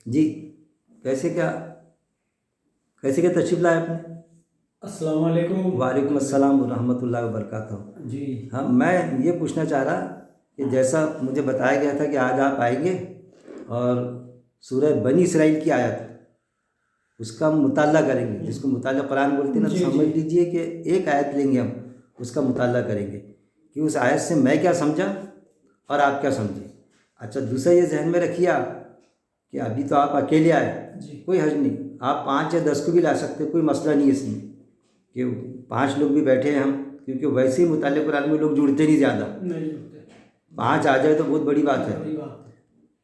جی کیسے کیا تشریف لائے آپ نے؟ السلام علیکم۔ وعلیکم السلام ورحمۃ اللہ وبرکاتہ۔ جی ہاں میں یہ پوچھنا چاہ رہا کہ جیسا مجھے بتایا گیا تھا کہ آج آپ آئیں گے اور سورہ بنی اسرائیل کی آیت اس کا ہم مطالعہ کریں گے، جس کو مطالعہ قرآن بولتے ہیں نا، تو جی سمجھ لیجئے کہ ایک آیت لیں گے ہم، اس کا مطالعہ کریں گے کہ اس آیت سے میں کیا سمجھا اور آپ کیا سمجھے۔ اچھا دوسرا یہ ذہن میں رکھیے آپ کہ ابھی تو آپ اکیلے آئے، جی کوئی حرج نہیں، آپ 5 یا 10 کو بھی لا سکتے، کوئی مسئلہ نہیں ہے اس میں کہ 5 لوگ بھی بیٹھے ہیں ہم، کیونکہ ویسے ہی مطالعہ قرآن میں لوگ جڑتے نہیں زیادہ، نہیں ہوتے 5 آ جائے تو بہت بڑی بات ہے۔ بڑی بات ہے۔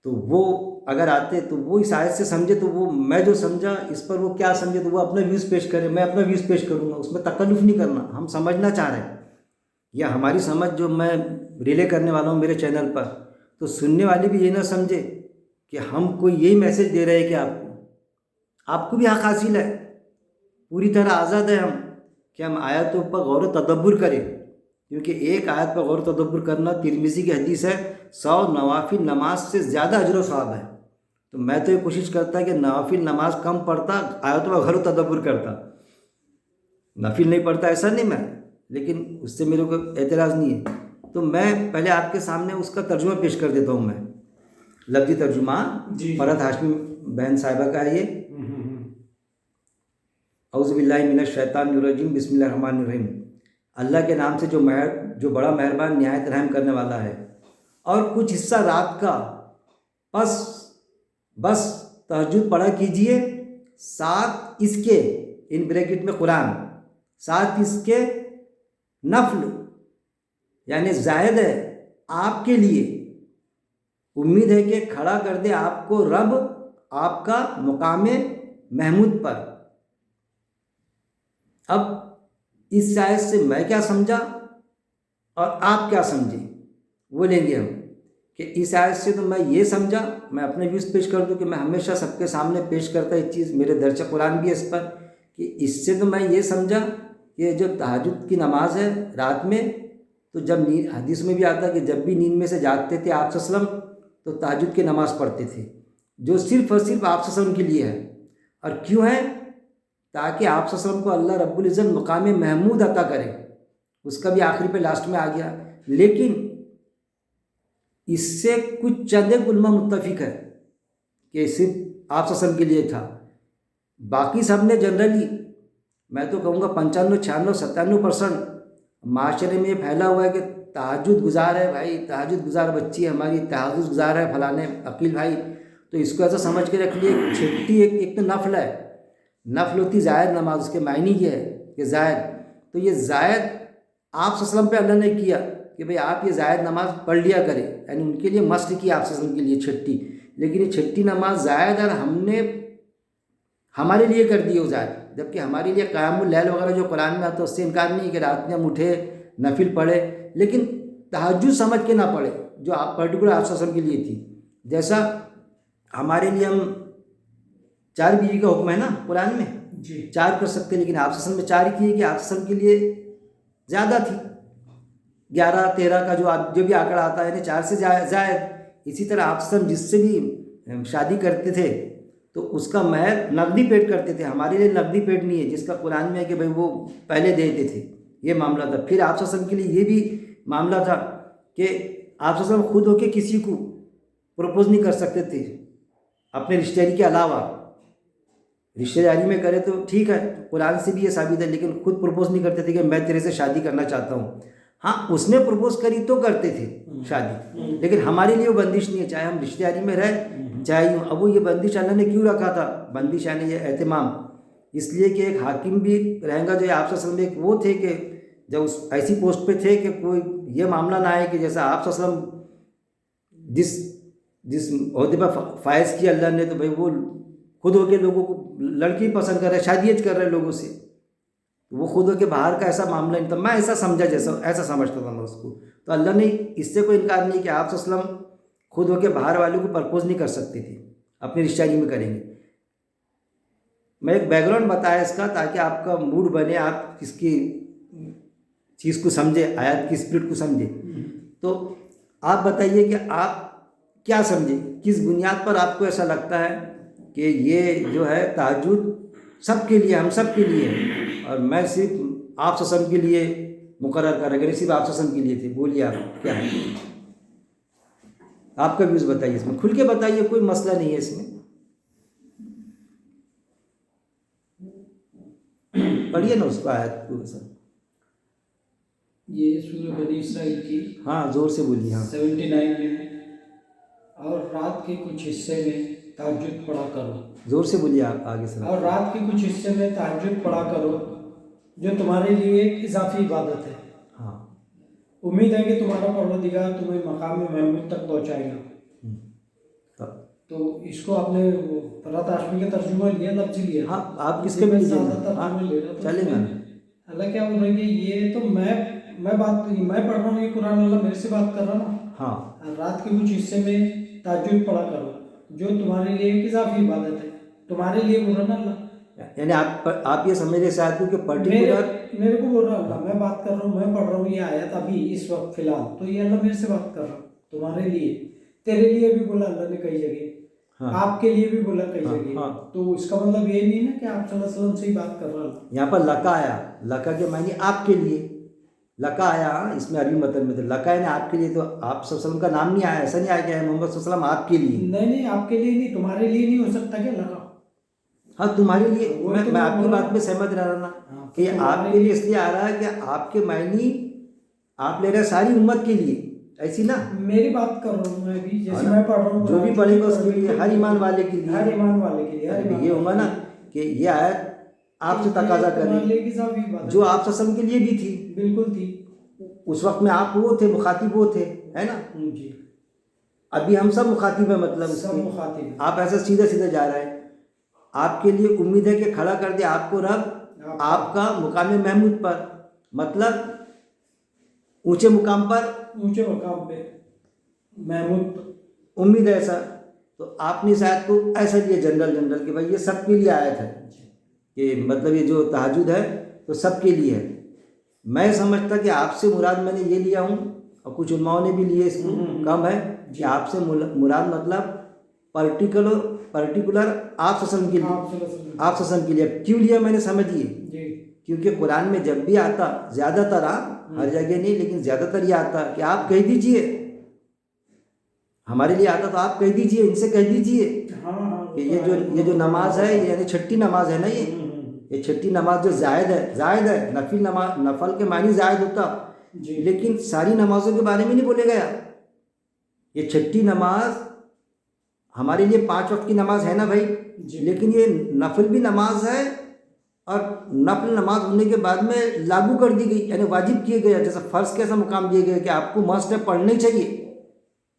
تو وہ اگر آتے تو وہ اس آیت سے سمجھے، تو وہ میں جو سمجھا اس پر وہ کیا سمجھے، تو وہ اپنا ویوز پیش کرے، میں اپنا ویوز پیش کروں گا، اس میں تکلف نہیں کرنا، ہم سمجھنا چاہ رہے ہیں یا ہماری سمجھ جو میں ریلے کرنے والا ہوں میرے چینل پر، تو سننے والے بھی یہ نہ سمجھے کہ ہم کوئی یہی میسج دے رہے ہیں کہ آپ کو بھی حق حاصل ہے، پوری طرح آزاد ہے ہم کہ ہم آیتوں پر غور و تدبر کریں، کیونکہ ایک آیت پر غور و تدبر کرنا ترمذی کی حدیث ہے 100 نوافل نماز سے زیادہ اجر و ثواب ہے۔ تو میں تو یہ کوشش کرتا کہ نوافل نماز کم پڑھتا، آیتوں پر غور و تدبر کرتا، نفل نہیں پڑھتا ایسا نہیں میں، لیکن اس سے میرے کو اعتراض نہیں ہے۔ تو میں پہلے آپ کے سامنے اس کا ترجمہ پیش کر دیتا ہوں، میں لفظی ترجمہ جی فرحت ہاشمی بہن صاحبہ کا ہے یہ۔ اعوذ باللہ من الشیطان الرجیم، بسم اللہ الرحمن الرحیم، اللہ کے نام سے جو بڑا مہربان نہایت رحم کرنے والا ہے۔ اور کچھ حصہ رات کا بس تہجد پڑھا کیجئے، ساتھ اس کے ان بریکٹ میں قرآن، ساتھ اس کے نفل یعنی زائد ہے آپ کے لیے، امید ہے کہ کھڑا کر دے آپ کو رب آپ کا مقام محمود پر۔ اب اس آیت سے میں کیا سمجھا اور آپ کیا سمجھے وہ لیں گے ہم، کہ اس آیت سے تو میں یہ سمجھا، میں اپنے ویوز پیش کر دوں کہ میں ہمیشہ سب کے سامنے پیش کرتا ایک چیز، میرے درس قرآن بھی ہے اس پر، کہ اس سے تو میں یہ سمجھا کہ جو تہجد کی نماز ہے رات میں، تو جب حدیث میں بھی آتا ہے کہ جب بھی نیند میں سے جاگتے تھے آپ صلی اللہ علیہ وسلم تو تہجد کی نماز پڑھتے تھے، جو صرف اور صرف آپ صلی اللہ علیہ وسلم کے لیے ہے۔ اور کیوں ہے؟ تاکہ آپ صلی اللہ علیہ وسلم کو اللہ رب العزت مقام محمود عطا کرے، اس کا بھی آخری پہ لاسٹ میں آ گیا۔ لیکن اس سے کچھ چند علماء متفق ہے کہ صرف آپ صلی اللہ علیہ وسلم کے لیے تھا، باقی سب نے جنرلی میں تو کہوں گا 95 96 97% معاشرے میں یہ پھیلا ہوا ہے کہ تہجد گزار ہے بھائی، تہجد گزار بچی ہے ہماری، تہجد گزار ہے فلانے عقیل بھائی، تو اس کو ایسا سمجھ کے رکھ لیے چھٹی ایک تو نفل ہے، نفل ہوتی زائد نماز، اس کے معنی یہ ہے کہ زائد، تو یہ زائد آپ صلی اللہ علیہ وسلم پہ اللہ نے کیا کہ بھئی آپ یہ زائد نماز پڑھ لیا کرے، یعنی ان کے لیے مست کی آپ صلی اللہ علیہ وسلم کے لیے چھٹی، لیکن یہ چھٹی نماز زائد اور ہم نے ہمارے لیے کر دی وہ زائد، جبکہ ہمارے لیے قیام اللیل وغیرہ جو قرآن میں آتا ہے اس سے انکار نہیں ہے کہ رات میں ہم اٹھے نفل پڑھے، لیکن تہجد سمجھ کے نہ پڑھے جو آپ پرٹیکولر آپ صلی اللہ علیہ وسلم کے لیے تھی۔ جیسا ہمارے لیے ہم 4 بیوی کا حکم ہے نا قرآن میں، جی 4 کر سکتے، لیکن آپ صلی اللہ علیہ وسلم میں 4 کی ہے کہ آپ صلی اللہ علیہ وسلم کے لیے زیادہ تھی، 11 13 کا جو بھی آنکڑا آتا ہے یعنی 4 سے زائد۔ اسی طرح آپ صلی اللہ علیہ وسلم جس سے بھی شادی کرتے تھے تو اس کا مہر نقدی پیڈ کرتے تھے، ہمارے لیے نقدی پیڈ نہیں ہے، جس کا قرآن میں ہے کہ بھئی وہ پہلے دیتے تھے، یہ معاملہ تھا۔ پھر آپ صلی اللہ علیہ وسلم کے لیے یہ بھی معاملہ تھا کہ آپ صلی اللہ علیہ وسلم خود ہو کے کسی کو پروپوز نہیں کر سکتے تھے اپنے رشتہ داری کے علاوہ، رشتہ داری میں کرے تو ٹھیک ہے، قرآن سے بھی یہ ثابت ہے، لیکن خود پروپوز نہیں کرتے تھے کہ میں تیرے سے شادی کرنا چاہتا ہوں۔ ہاں اس نے پروپوز کری تو کرتے تھے شادی، لیکن ہمارے لیے وہ بندش نہیں ہے، چاہے ہم رشتہ داری میں رہیں چاہے یوں۔ اب وہ یہ بندش اللہ نے کیوں رکھا تھا؟ بندش یعنی یہ اہتمام، اس لیے کہ ایک حاکم بھی رہیں گا جو آپ صلی اللہ علیہ وسلم ایک وہ تھے کہ جب اس ایسی پوسٹ پہ تھے کہ کوئی یہ معاملہ نہ آئے کہ جیسا آپ صلی اللہ علیہ وسلم جس عہدے پر فائز کیا اللہ نے، تو بھائی وہ خود ہو کے لوگوں کو لڑکی پسند کر رہے، شادیت کر رہے لوگوں سے، وہ خود ہو کے باہر کا ایسا معاملہ نہیں تھا، میں ایسا سمجھا ایسا سمجھتا تھا میں اس کو۔ تو اللہ نے اس سے کوئی انکار نہیں کہ آپ صلی اللہ علیہ وسلم خود ہو کے باہر والوں کو پرپوز نہیں کر سکتے تھے، اپنی رشتہ داری میں کریں گے۔ میں ایک بیک گراؤنڈ بتایا اس کا تاکہ آپ کا موڈ بنے، آپ اس کی چیز کو سمجھے، آیات کی اسپرٹ کو سمجھے۔ تو آپ بتائیے کہ آپ کیا سمجھے، کس بنیاد پر آپ کو ایسا لگتا ہے کہ یہ جو ہے تہجد سب کے لیے، ہم سب کے لیے ہے، اور میں صرف آپ صلی اللہ علیہ وسلم کے لیے مقرر کر رہا، صرف آپ صلی اللہ علیہ وسلم کے لیے تھے. بولیے آپ کیا ہے، آپ کا ویوز بتائیے، اس میں کھل کے بتائیے، کوئی مسئلہ نہیں ہے اس میں. پڑھیے نا اس کو آیت کو سر. یہ سورہ بنی اسرائیل کی ہاں زور سے بولیے. ہاں 79 میں، اور رات کے کچھ حصے میں تہجد پڑھا کرو. زور سے بولیے آپ آگے سر. اور رات کے کچھ حصے میں تہجد پڑھا کرو، جو تمہارے لیے ایک اضافی عبادت ہے. ہاں امید ہے کہ تمہارا پروردگار تمہیں مقام محمود تک پہنچائے گا. تو اس کو آپ نے فرات ہاشمی کا ترجمہ لیا، لفظ لیا. ہاں آپ کس کا بھی لیجیے نا. ہاں چلے گا. اللہ کیا بول رہے ہیں کہ یہ تو میں پڑھ رہا ہوں، یہ قرآن اللہ میرے سے بات کر رہا نا. ہاں رات کے کچھ حصے میں تہجد پڑھا کرو، جو تمہارے لیے ایک اضافی عبادت ہے. تمہارے لیے بول رہا نا اللہ، یعنی آپ یہ سمجھ رہے ساتھ کہ پرٹیکولر میرے کو بول رہا اللہ، میں بات کر رہا ہوں، میں پڑھ رہا ہوں یہ آیت ابھی اس وقت فی الحال، تو یہ اللہ میرے سے بات کر رہا ہوں. تمہارے لیے، تیرے لیے بھی بولا اللہ نے کئی جگہ، آپ کے لیے بھی بولا کئی جگہ. تو اس کا مطلب یہ نہیں نا کہ آپ صلی اللہ علیہ وسلم سے ہی بات کر رہا اللہ. یہاں پر لکا آیا، لکا کے معنی آپ کے لیے. لکا آیا اس میں عربی متن میں، تو لکا یعنی آپ کے لیے. تو آپ صلی اللہ علیہ وسلم کا نام نہیں آیا، ایسا نہیں آیا کہ محمد صلی اللہ علیہ وسلم آپ کے لیے. نہیں آپ کے لیے نہیں، تمہارے لیے نہیں ہو سکتا کہ لکا. ہاں تمہارے لیے، میں آپ کی بات میں سہمت رہ رہا نا کہ یہ آپ کے لیے اس لیے آ رہا ہے کہ آپ کے معنی آپ لے رہے ساری امت کے لیے، ایسی نا. میری بات کر رہا ہوں میں بھی، جیسے میں پڑھ رہا ہوں، جو بھی پڑھے گا اس کے لیے، ہر ایمان والے کے لیے، ہر ایمان والے کے لیے. یہ ہوگا نا کہ یہ آیت آپ سے تقاضا کرے جو آپ صلی اللہ علیہ وسلم کے لیے بھی تھی. بالکل تھی. اس وقت میں آپ وہ تھے، مخاطب وہ تھے، ہے نا. جی ابھی ہم سب مخاطب ہیں، مطلب سب مخاطب ہیں. آپ ایسا سیدھے سیدھے جا رہے ہیں. آپ کے لیے امید ہے کہ کھڑا کر دے آپ کو رب آپ کا مقام محمود پر، مطلب اونچے مقام پر، اونچے مقام پہ محمود. امید ہے ایسا. تو آپ نے اس آیت کو ایسا لیا جنرل کہ بھائی یہ سب کے لیے آیت ہے، کہ مطلب یہ جو تہجد ہے تو سب کے لیے ہے. میں سمجھتا کہ آپ سے مراد میں نے یہ لیا ہوں، اور کچھ علماؤں نے بھی لیے اس کو کم ہے، کہ آپ سے مراد مطلب پرٹیکولر آپ صلی اللہ علیہ وسلم کے لیے، آپ صلی اللہ علیہ وسلم کے لیے. کیوں لیا میں نے سمجھیے، کیونکہ قرآن میں جب بھی آتا، زیادہ تر ہر جگہ نہیں لیکن زیادہ تر یہ آتا کہ آپ کہہ دیجئے، ہمارے لیے آتا تو آپ کہہ دیجئے، ان سے کہہ دیجئے کہ یہ جو نماز ہے، یعنی چھٹی نماز ہے نا، یہ چھٹی نماز جو زائد ہے. نفل کے معنی زائد ہوتا، لیکن ساری نمازوں کے بارے میں نہیں بولے گیا. یہ چھٹی نماز ہمارے لیے 5 وقت کی نماز ہے نا بھائی، لیکن یہ نفل بھی نماز ہے، اور نفل نماز ہونے کے بعد میں لاگو کر دی گئی، یعنی واجب کیے گئے. جیسا فرض کیسا مقام دیے گئے کہ آپ کو مسٹ ہے، پڑھنے چاہیے.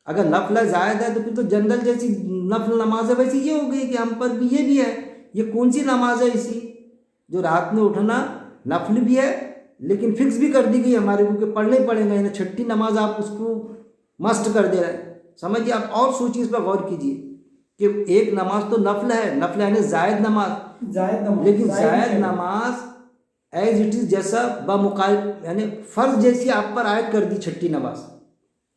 اگر نفل ہے زائد ہے تو پھر تو جنرل جیسی نفل نماز ہے، ویسی یہ ہو گئی کہ ہم پر بھی یہ بھی ہے. یہ کون سی نماز ہے ایسی جو رات میں اٹھنا نفل بھی ہے لیکن فکس بھی کر دی گئی ہمارے کو کہ پڑھنا ہی پڑے گا، یعنی چھٹی نماز آپ اس کو مسٹ کر دے رہے ہیں. سمجھیے آپ، اور سوچیے، اس پر غور کیجیے کہ ایک نماز تو نفل ہے، نفل یعنی زائد نماز، لیکن زائد نماز ایز اٹ از جیسا بمقابل یعنی فرض جیسی آپ پر عائد کر دی چھٹی نماز.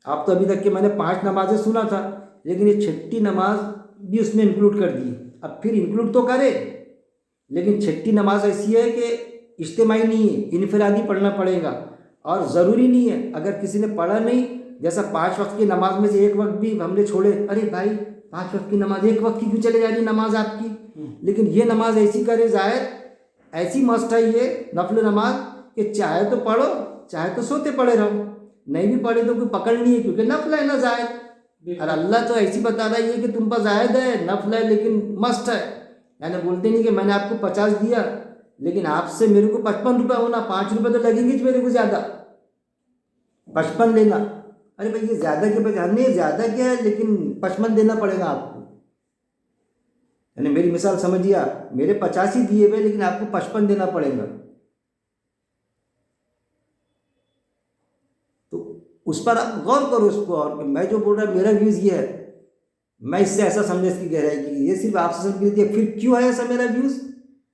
آپ تو ابھی تک کہ میں نے 5 نمازیں سنا تھا، لیکن یہ چھٹی نماز بھی اس میں انکلوڈ کر دی. اب پھر انکلوڈ تو کرے، لیکن چھٹی نماز ایسی ہے کہ اجتماعی نہیں ہے، انفرادی پڑھنا پڑے گا، اور ضروری نہیں ہے اگر کسی نے پڑھا نہیں، جیسا 5 وقت کی نماز میں سے ایک وقت بھی ہم نے چھوڑے، ارے بھائی 5 وقت کی نماز ایک وقت کی کیوں چلے جا رہی نماز آپ کی. لیکن یہ نماز ایسی کرے زائد، ایسی مسٹ ہے یہ نفل نماز کہ چاہے تو پڑھو، چاہے تو سوتے پڑے رہو، نہیں بھی پڑھے تو کوئی پکڑ نہیں ہے، کیونکہ نفل ہے نا زائد. اور اللہ تو ایسی بتا رہا ہے کہ تم پر زائد ہے، نفل ہے لیکن مسٹ ہے. یعنی بولتے نہیں کہ میں نے آپ کو 50 دیا لیکن آپ سے میرے کو 55 روپے ہونا، 5 روپے تو لگیں گے میرے کو زیادہ، 55 لینا. ارے بھائی یہ زیادہ کے بجائے نہیں، زیادہ کیا ہے لیکن 55 دینا پڑے گا آپ کو. یعنی میری مثال سمجھیے، میرے 50 ہی دیے ہوئے لیکن آپ کو 55 دینا پڑے گا. تو اس پر آپ غور کرو اس کو. اور میں جو بول رہا میرا ویوز یہ ہے، میں اس سے ایسا سمجھے اس کی گہرائی کی، یہ صرف آپ سے سمجھ کے پھر کیوں ہے ایسا میرا ویوز.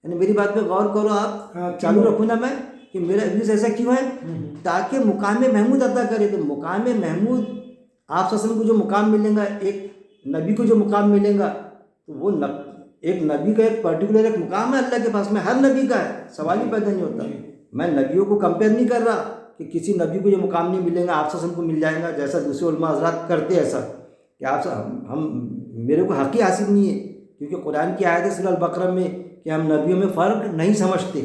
یعنی میری بات پہ غور کرو آپ، چالو رکھو نا میں کہ میرا ویوز ایسا کیوں ہے، تاکہ مقام محمود عطا کرے. تو مقام محمود آپ صلی اللہ علیہ وسلم کو جو مقام ملے گا، ایک نبی کو جو مقام ملے گا، تو وہ ایک نبی کا ایک پرٹیکولر ایک مقام ہے اللہ کے پاس میں، ہر نبی کا ہے، سوال ہی پیدا نہیں ہوتا۔ میں نبیوں کو کمپیئر نہیں کر رہا کہ کسی نبی کو یہ مقام نہیں ملے گا، آپ سے کو مل جائے گا، جیسا دوسرے علماء حضرات کرتے ایسا کہ آپ سے میرے کو حق ہی حاصل نہیں ہے، کیونکہ قرآن کی آیت ہے سورہ البقرہ میں کہ ہم نبیوں میں فرق نہیں سمجھتے،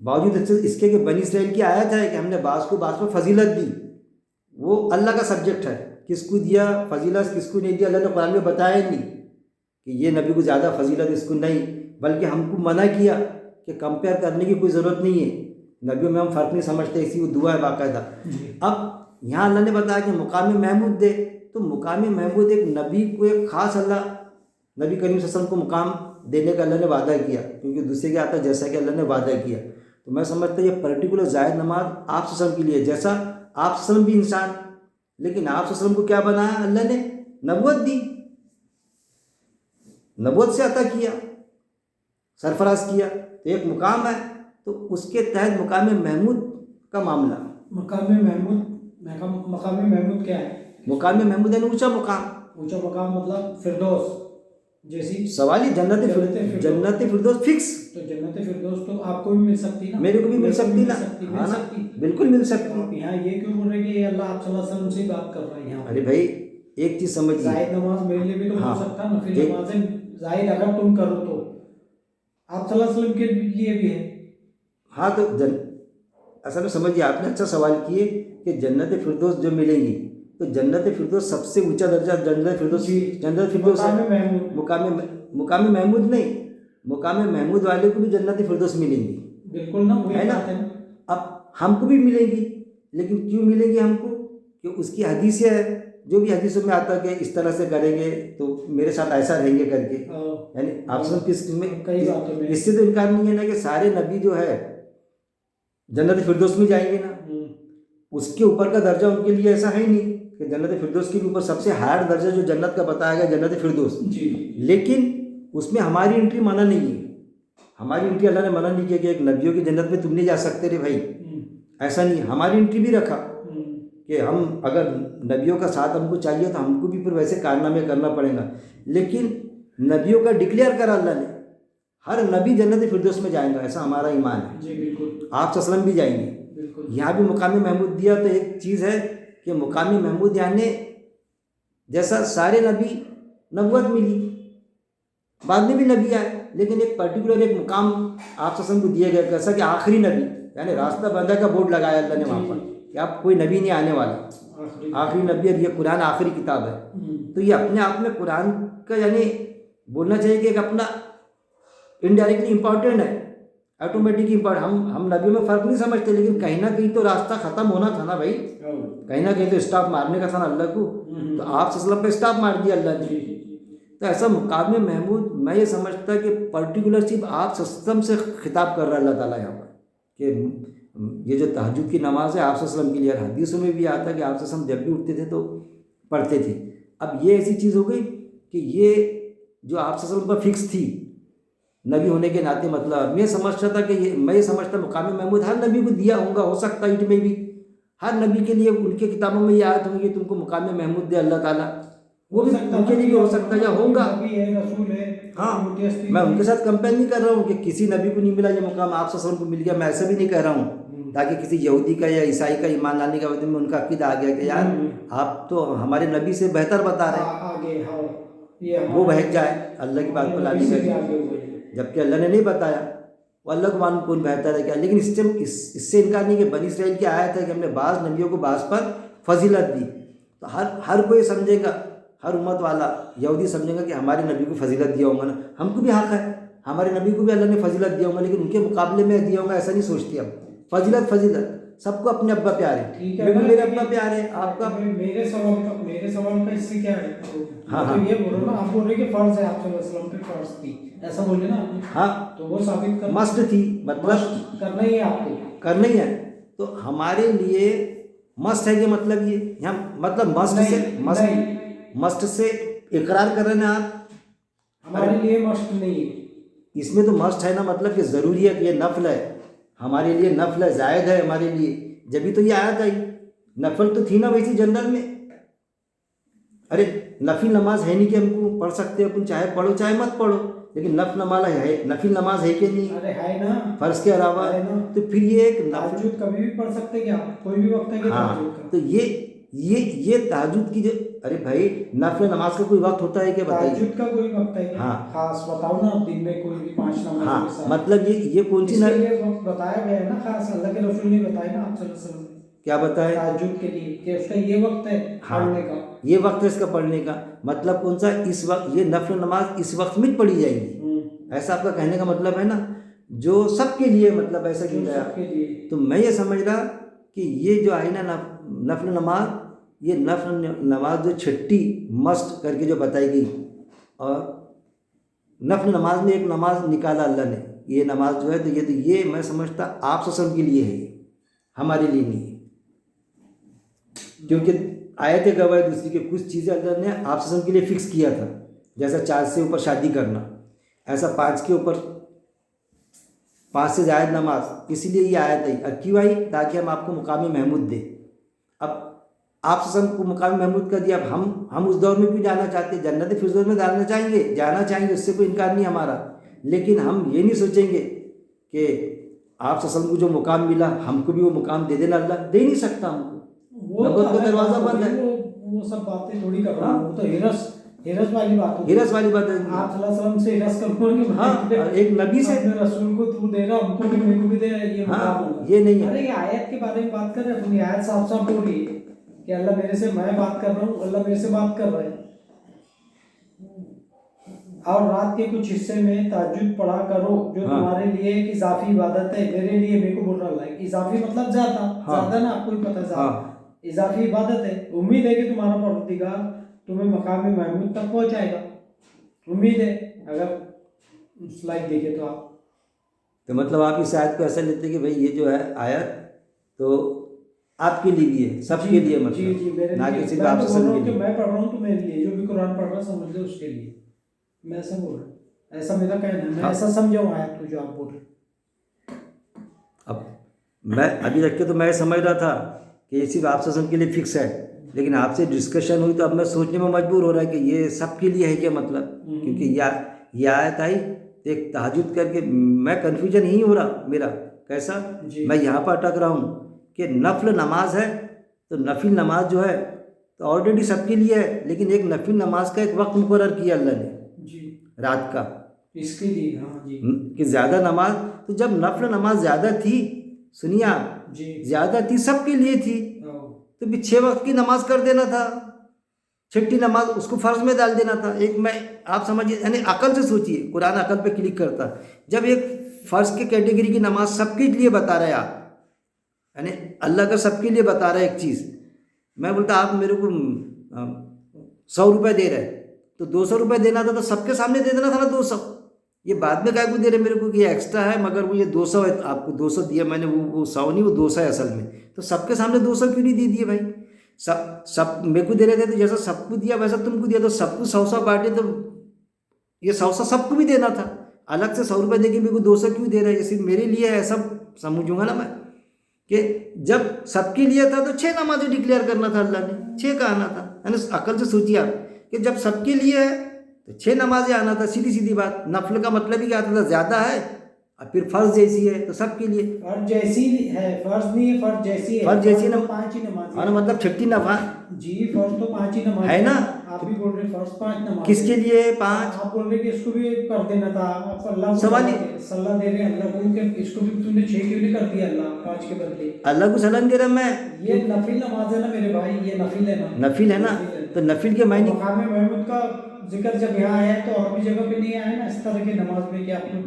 باوجود اس کے کہ بنی اسرائیل کی آیت ہے کہ ہم نے بعض کو بعض پر فضیلت دی، وہ اللہ کا سبجیکٹ ہے، کس کو دیا فضیلت کس کو نہیں دیا اللہ نے قرآن میں بتایا ہی نہیں کہ یہ نبی کو زیادہ فضیلت اس کو نہیں، بلکہ ہم کو منع کیا کہ کمپیئر کرنے کی کوئی ضرورت نہیں ہے، نبیوں میں ہم فرق نہیں سمجھتے، اسی وہ دعا ہے باقاعدہ۔ اب یہاں اللہ نے بتایا کہ مقام محمود دے، تو مقام محمود ایک نبی کو ایک خاص اللہ نبی کریم صلی اللہ علیہ وسلم کو مقام دینے کا اللہ نے وعدہ کیا، کیونکہ دوسرے کے آتا ہے جیسا کہ اللہ نے وعدہ کیا، تو میں سمجھتا ہوں یہ پرٹیکولر زائد نماز آپ صلی اللہ علیہ وسلم کے لیے، جیسا آپ صلی اللہ علیہ وسلم بھی انسان، لیکن آپ صلی اللہ علیہ وسلم کو کیا بنایا اللہ نے؟ نبوت دی، نبوت سے عطا کیا، سرفراز کیا، تو ایک مقام ہے، تو اس کے تحت مقام محمود کا معاملہ۔ مقام محمود کیا ہے؟ مقام محمود یعنی اونچا مقام، اونچا مقام مطلب فردوس جیسی سوال ہی جنت فردوس فکس، تو جنت فردوس تو آپ کو بھی مل سکتی نا، میرے کو بھی مل سکتی نا، مل سکتی، بالکل مل سکتی۔ یہاں یہ کیوں بول رہے کہ یہ اللہ آپ صلی اللہ علیہ وسلم سے بات کر رہے ہیں یہاں؟ ارے بھائی ایک چیز سمجھیے، زائد نماز میرے لیے بھی تو ہو سکتا نا، پھر نمازیں زائد اگر تم کرو تو آپ صلی اللہ علیہ وسلم کے لیے بھی ہے۔ ہاں تو اصل میں سمجھیے آپ نے اچھا سوال کیے کہ جنت فردوس جو ملے گی، تو جنت فردوس سب سے اونچا درجہ جنت فردوس ہے، مقام محمود نہیں، مقام محمود والے کو بھی جنت فردوس ملیں گی، بالکل نا، ہے نا؟ اب ہم کو بھی ملیں گی، لیکن کیوں ملیں گی ہم کو؟ کہ اس کی حدیث ہے، جو بھی حدیثوں میں آتا کہ اس طرح سے کریں گے تو میرے ساتھ ایسا رہیں گے کر کے، یعنی آپ سب کس میں اس سے تو انکار نہیں ہے نا کہ سارے نبی جو ہے جنت فردوس میں جائیں گے نا، اس کے اوپر کا درجہ ان کے لیے ایسا ہے نہیں کہ جنت فردوس کے اوپر سب سے ہائر درجہ جو جنت کا بتایا گیا جنت فردوس، لیکن اس میں ہماری انٹری منع نہیں ہے، ہماری انٹری اللہ نے منع نہیں کیا کہ ایک نبیوں کی جنت میں تم نہیں جا سکتے رے بھائی، ایسا نہیں، ہماری انٹری بھی رکھا کہ ہم اگر نبیوں کا ساتھ ہم کو چاہیے تو ہم کو بھی پھر ویسے کارنامے کرنا پڑے گا، لیکن نبیوں کا ڈکلیئر کرا اللہ نے، ہر نبی جنت فردوس میں جائیں گا، ایسا ہمارا ایمان ہے، آپ صلی اللہ علیہ وسلم بھی جائیں گے۔ یہاں بھی مقام محمود دیا، تو ایک چیز ہے کہ مقام محمود یعنی جیسا سارے نبی نبوت ملی، بعد میں بھی نبی آئے، لیکن ایک پرٹیکولر ایک مقام آپ صلی اللہ علیہ وسلم کو دیا گیا، کیسا کہ آخری نبی، یعنی راستہ بندہ کا بورڈ لگایا اللہ نے وہاں پر کہ اب کوئی نبی نہیں آنے والا، آخری نبی، اور یہ قرآن آخری کتاب ہے، تو یہ اپنے آپ میں قرآن کا یعنی بولنا چاہیے کہ ایک اپنا انڈائریکٹلی امپورٹنٹ ہے، آٹومیٹک امپورٹنٹ، ہم نبیوں میں فرق نہیں سمجھتے، لیکن کہیں نہ کہیں تو راستہ ختم ہونا تھا نا بھائی، کہیں نہ کہیں تو اسٹاپ مارنے کا تھا نا اللہ کو، تو آپ صلی اللہ علیہ وسلم پہ اسٹاپ مار دیا اللہ نے، تو ایسا مقام محمود میں یہ سمجھتا کہ پرٹیکولر صرف آپ صلی اللہ علیہ وسلم سے خطاب کر رہا ہے اللہ تعالیٰ یہاں پر، کہ یہ جو تہجد کی نماز ہے آپ صلی اللہ علیہ وسلم کے لیے، اور حدیثوں میں بھی آتا کہ آپ صلی اللہ علیہ وسلم جب بھی اٹھتے تھے تو پڑھتے تھے۔ اب یہ ایسی چیز ہو گئی کہ یہ جو آپ صلی اللہ علیہ وسلم پر فکس تھی نبی ہونے کے ناطے، مطلب میں سمجھتا تھا کہ میں یہ سمجھتا مقام محمود ہر نبی کو دیا ہوں گا، ہو سکتا ہے اٹ میں بھی ہر نبی کے لیے ان کے کتابوں میں یہ آیت ہوگی کہ تم کو مقام محمود دے اللہ تعالیٰ، وہ بھی ان کے لیے بھی ہو سکتا ہے یا ہوگا، ہاں میں ان کے ساتھ کمپیئر نہیں کر رہا ہوں کہ کسی نبی کو نہیں ملا یہ مقام آپ صلی اللہ علیہ وسلم کو مل گیا، میں ایسا بھی نہیں کہہ رہا ہوں تاکہ کسی یہودی کا یا عیسائی کا ایمان لانے کا وقت میں ان کا عقیدہ آ گیا کہ یار آپ تو ہمارے نبی سے بہتر بتا رہے ہیں، وہ بہک جائے اللہ کی بات کو لانے کا، جبکہ اللہ نے نہیں بتایا، وہ اللہ کو معلوم کون بہتر ہے کیا، لیکن اس سے انکار نہیں کہ بنی اسرائیل کی آیت ہے کہ ہم نے بعض نبیوں کو بعض پر فضیلت دی، تو ہر کوئی سمجھے گا، ہر امت والا یہودی سمجھے گا کہ ہمارے نبی کو فضیلت دیا ہوگا نا، ہم کو بھی حق ہے، ہمارے نبی کو بھی اللہ نے فضیلت دیا ہوگا، لیکن ان کے مقابلے میں دیا ہوگا ایسا نہیں سوچتے ہم، فضیلت سب کو اپنے ابا پیارے، میرے ابا پیارے، آپ کا میرے سوال کا اس سے کیا ہے؟ ہاں یہ بول رہا نا، آپ بول رہے کہ فرض ہے آپ صلی اللہ علیہ وسلم پہ فرض تھی، ایسا بولے نا آپ نے، ہاں تو وہ ثابت کر مسٹ تھی، مطلب کرنا ہی ہے آپ کو، کرنا ہی ہے، تو ہمارے لیے مسٹ ہے کہ مطلب یہ یہاں مطلب مسٹ سے اقرار کر رہے ہیں آپ، ہمارے لیے مسٹ نہیں ہے، اس میں تو مسٹ ہے نا، مطلب کہ ضروری ہے کہ یہ نفل ہے، ہمارے لیے نفل ہے، زائد ہے ہمارے لیے، جبھی تو یہ آیت آئی، نفل تو تھی نا ویسی جنرل میں، ارے نفل نماز ہے نہیں کہ ہم کو پڑھ سکتے، اپن چاہے پڑھو چاہے مت پڑھو، لیکن نفل نماز ہے کہ نہیں؟ ارے ہے نا، فرض کے علاوہ، ہے نا۔ تو پھر یہ ایک نفل، تہجد کبھی بھی پڑھ سکتے کیا؟ کوئی بھی وقت ہے کہ ہاں، تہجد کا؟ تو یہ تہجد کی جو، ارے بھائی نفل نماز کا کوئی وقت ہوتا ہے کہ بتائیے؟ تہجد کا کوئی وقت ہے کیا؟ ہاں خاص بتاؤ نا، دن میں کوئی بھی 5 نمازوں ہاں، کے ساتھ مطلب یہ کون سی اس کے لیے وقت بتایا گیا ہے نا، خاص اللہ کے رسول نے بتایا نا آپ صلی اللہ علیہ وسلم نے کیا بتائے؟ تہجد کے لیے کہ اس کا یہ وقت ہے پڑھنے کا۔ یہ وقت ہے اس کا پڑھنے کا، مطلب کون سا؟ اس وقت، یہ نفل نماز اس وقت میں پڑھی جائے گی، ایسا آپ کا کہنے کا مطلب ہے نا، جو سب کے لیے، مطلب ایسا کیوں گیا؟ سب کے لیے۔ تو میں یہ سمجھ رہا کہ یہ جو ہے نا نفل نماز، یہ نفل نماز جو چھٹی مسٹ کر کے جو بتائی گئی، اور نفل نماز میں ایک نماز نکالا اللہ نے، یہ نماز جو ہے، تو یہ میں سمجھتا آپ صلی اللہ علیہ وسلم کے لیے ہے، ہمارے لیے نہیں ہے، کیونکہ آیت گواہ دوسری کے کچھ چیزیں اللہ نے آپ صلی اللہ علیہ وسلم کے لیے فکس کیا تھا، جیسا 4 سے اوپر شادی کرنا، ایسا 5 کے اوپر 5 سے زائد نماز، اسی لیے یہ آیت آئی۔ اور کیوں آئی؟ تاکہ ہم آپ کو مقام محمود دیں۔ اب آپ صلی اللہ علیہ وسلم کو مقام محمود کر دیا، اب ہم اس دور میں بھی جانا چاہتے ہیں، جنت فردوس میں جانا چاہیں گے، اس سے کوئی انکار نہیں ہمارا، لیکن ہم یہ نہیں سوچیں گے کہ آپ صلی اللہ علیہ وسلم کو جو مقام ملا ہم کو بھی وہ مقام دے دینا، اللہ دے نہیں سکتا ہم کو، نبوت کا دروازہ بند ہے۔ وہ سب باتیں تھوڑی کر رہا ہوں، وہ تو ہرس والی بات ہے، ہرس والی بات ہے، آپ صلی اللہ علیہ وسلم سے ہرس کروں گے، ہاں، ایک نبی سے اپنے رسول کو تو دے رہا، ہم کو بھی، میرے کو بھی دے رہا، یہ مقام ہوگا، یہ نہیں ہے۔ ارے یہ آیت کے بارے میں بات کر رہے ہیں اپنی، آیت صاف صاف ہو رہی ہے کہ اللہ میرے سے، میں بات کر رہا ہوں، اللہ میرے سے بات کر رہا ہے۔ اور رات کے کچھ حصے میں تہجد پڑھا کرو، جو تمہارے لیے ایک اضافی عبادت ہے، میرے لیے، میرے کو بول رہا ہے، اضافی مطلب زیادہ نا، آپ کو پتہ ہے، اضافی عبادت ہے، امید ہے کہ تمہارا پروردگار تمہیں مقام محمود تک پہنچائے گا، امید ہے، اگر سلائڈ دیکھے تو آپ، تو مطلب آپ اس آیت کو ایسا لیتے ہیں کہ بھئی یہ جو ہے آیت تو آپ کے لیے بھی ہے، سب کے لیے، مطلب نہ کہ صرف آپ سے کے لیے۔ میں پڑھ رہا ہوں تو میرے لیے، جو بھی قرآن پڑھ رہا سمجھ لے اس کے لیے، میں ایسا بول رہا ہوں، ایسا میرا کہنا ہے، میں ایسا سمجھا ہوں آیت کو جو آپ بول رہے۔ اب میں ابھی تک کے تو میں سمجھ رہا تھا کہ یہ صرف آپ سے کے لیے فکس ہے، لیکن آپ سے ڈسکشن ہوئی تو اب میں سوچنے میں مجبور ہو رہا ہے کہ یہ سب کے لیے ہے کیا، مطلب، کیونکہ یہ آیت آئی ایک تہجد کر کے، میں کنفیوژن ہی ہو رہا میرا، کیسا؟ میں یہاں پر اٹک رہا ہوں کہ نفل نماز ہے، تو نفل نماز جو ہے تو آلریڈی سب کے لیے ہے، لیکن ایک نفل نماز کا ایک وقت مقرر کیا اللہ نے، رات کا، اس کے لیے، ہاں جی، کہ زیادہ نماز، تو جب نفل نماز زیادہ تھی، سنیے آپ، زیادہ تھی، سب کے لیے تھی، تو بھی 6 وقت کی نماز کر دینا تھا، چھٹی نماز اس کو فرض میں ڈال دینا تھا۔ ایک میں آپ سمجھیے، یعنی عقل سے سوچیے، قرآن عقل پہ کلک کرتا، جب ایک فرض کے کیٹیگری کی نماز سب کے لیے بتا رہے آپ، یعنی اللہ کا سب کے لیے بتا رہا ہے ایک چیز، میں بولتا آپ میرے کو 100 روپے دے رہے تو 200 روپے دینا تھا، تو سب کے سامنے دے دینا تھا نا 200، یہ بعد میں کائے کو دے رہے میرے کو کہ یہ ایکسٹرا ہے، مگر وہ یہ 200 ہے، آپ کو 200 دیا میں نے، وہ 100 نہیں، وہ 200 ہے اصل میں، تو سب کے سامنے 200 کیوں نہیں دے دیے بھائی؟ سب میرے کو دے رہے تھے، تو جیسا سب کو دیا ویسا تم کو دیا، تو سب کو 100 بانٹے، تو یہ 100 سب کو بھی دینا تھا، الگ سے 100 روپے دے کے میرے کو 200 کیوں دے رہا ہے؟ یہ صرف میرے لیے ہے، سب سمجھوں گا نا میں، کہ جب سب کے لیے تھا تو 6 نمازیں ڈکلیئر کرنا تھا اللہ نے، 6 کا آنا تھا، یعنی عقل سے سوچیے آپ کہ جب سب کے لیے ہے تو 6 نمازیں آنا تھا، سیدھی بات۔ نفل کا مطلب ہی کیا آتا تھا؟ زیادہ ہے، اور پھر فرض جیسی ہے تو سب کے لیے، فرض جیسی ہے، فرض نہیں ہے، فرض جیسی ہے، فرض جیسی 5 ہی نماز، اور مطلب چھٹی نفع جی، فرض تو 5 ہی نماز ہے نا، آپ بھی بول رہے فرض 5 نماز، کس کے لیے 5؟ آپ بول رہے کہ اس کو بھی کر دینا تھا، آپ اللہ کو سوال صلاح دے رہے ہیں اللہ کو کہ اس کو بھی تم نے 6 کیوں نہیں کر دیا اللہ 5 کے بدلے؟ اللہ کو سلام دے رہا میں، یہ نفل نماز ہے نا میرے بھائی، یہ نفل ہے نا، نفل ہے نا، تو نفل کے معنی مقام محمود کا ذکر جب یہاں آیا تو اور بھی جگہ پہ نہیں آیا نا اس طرح کی نماز میں کہ آپ کو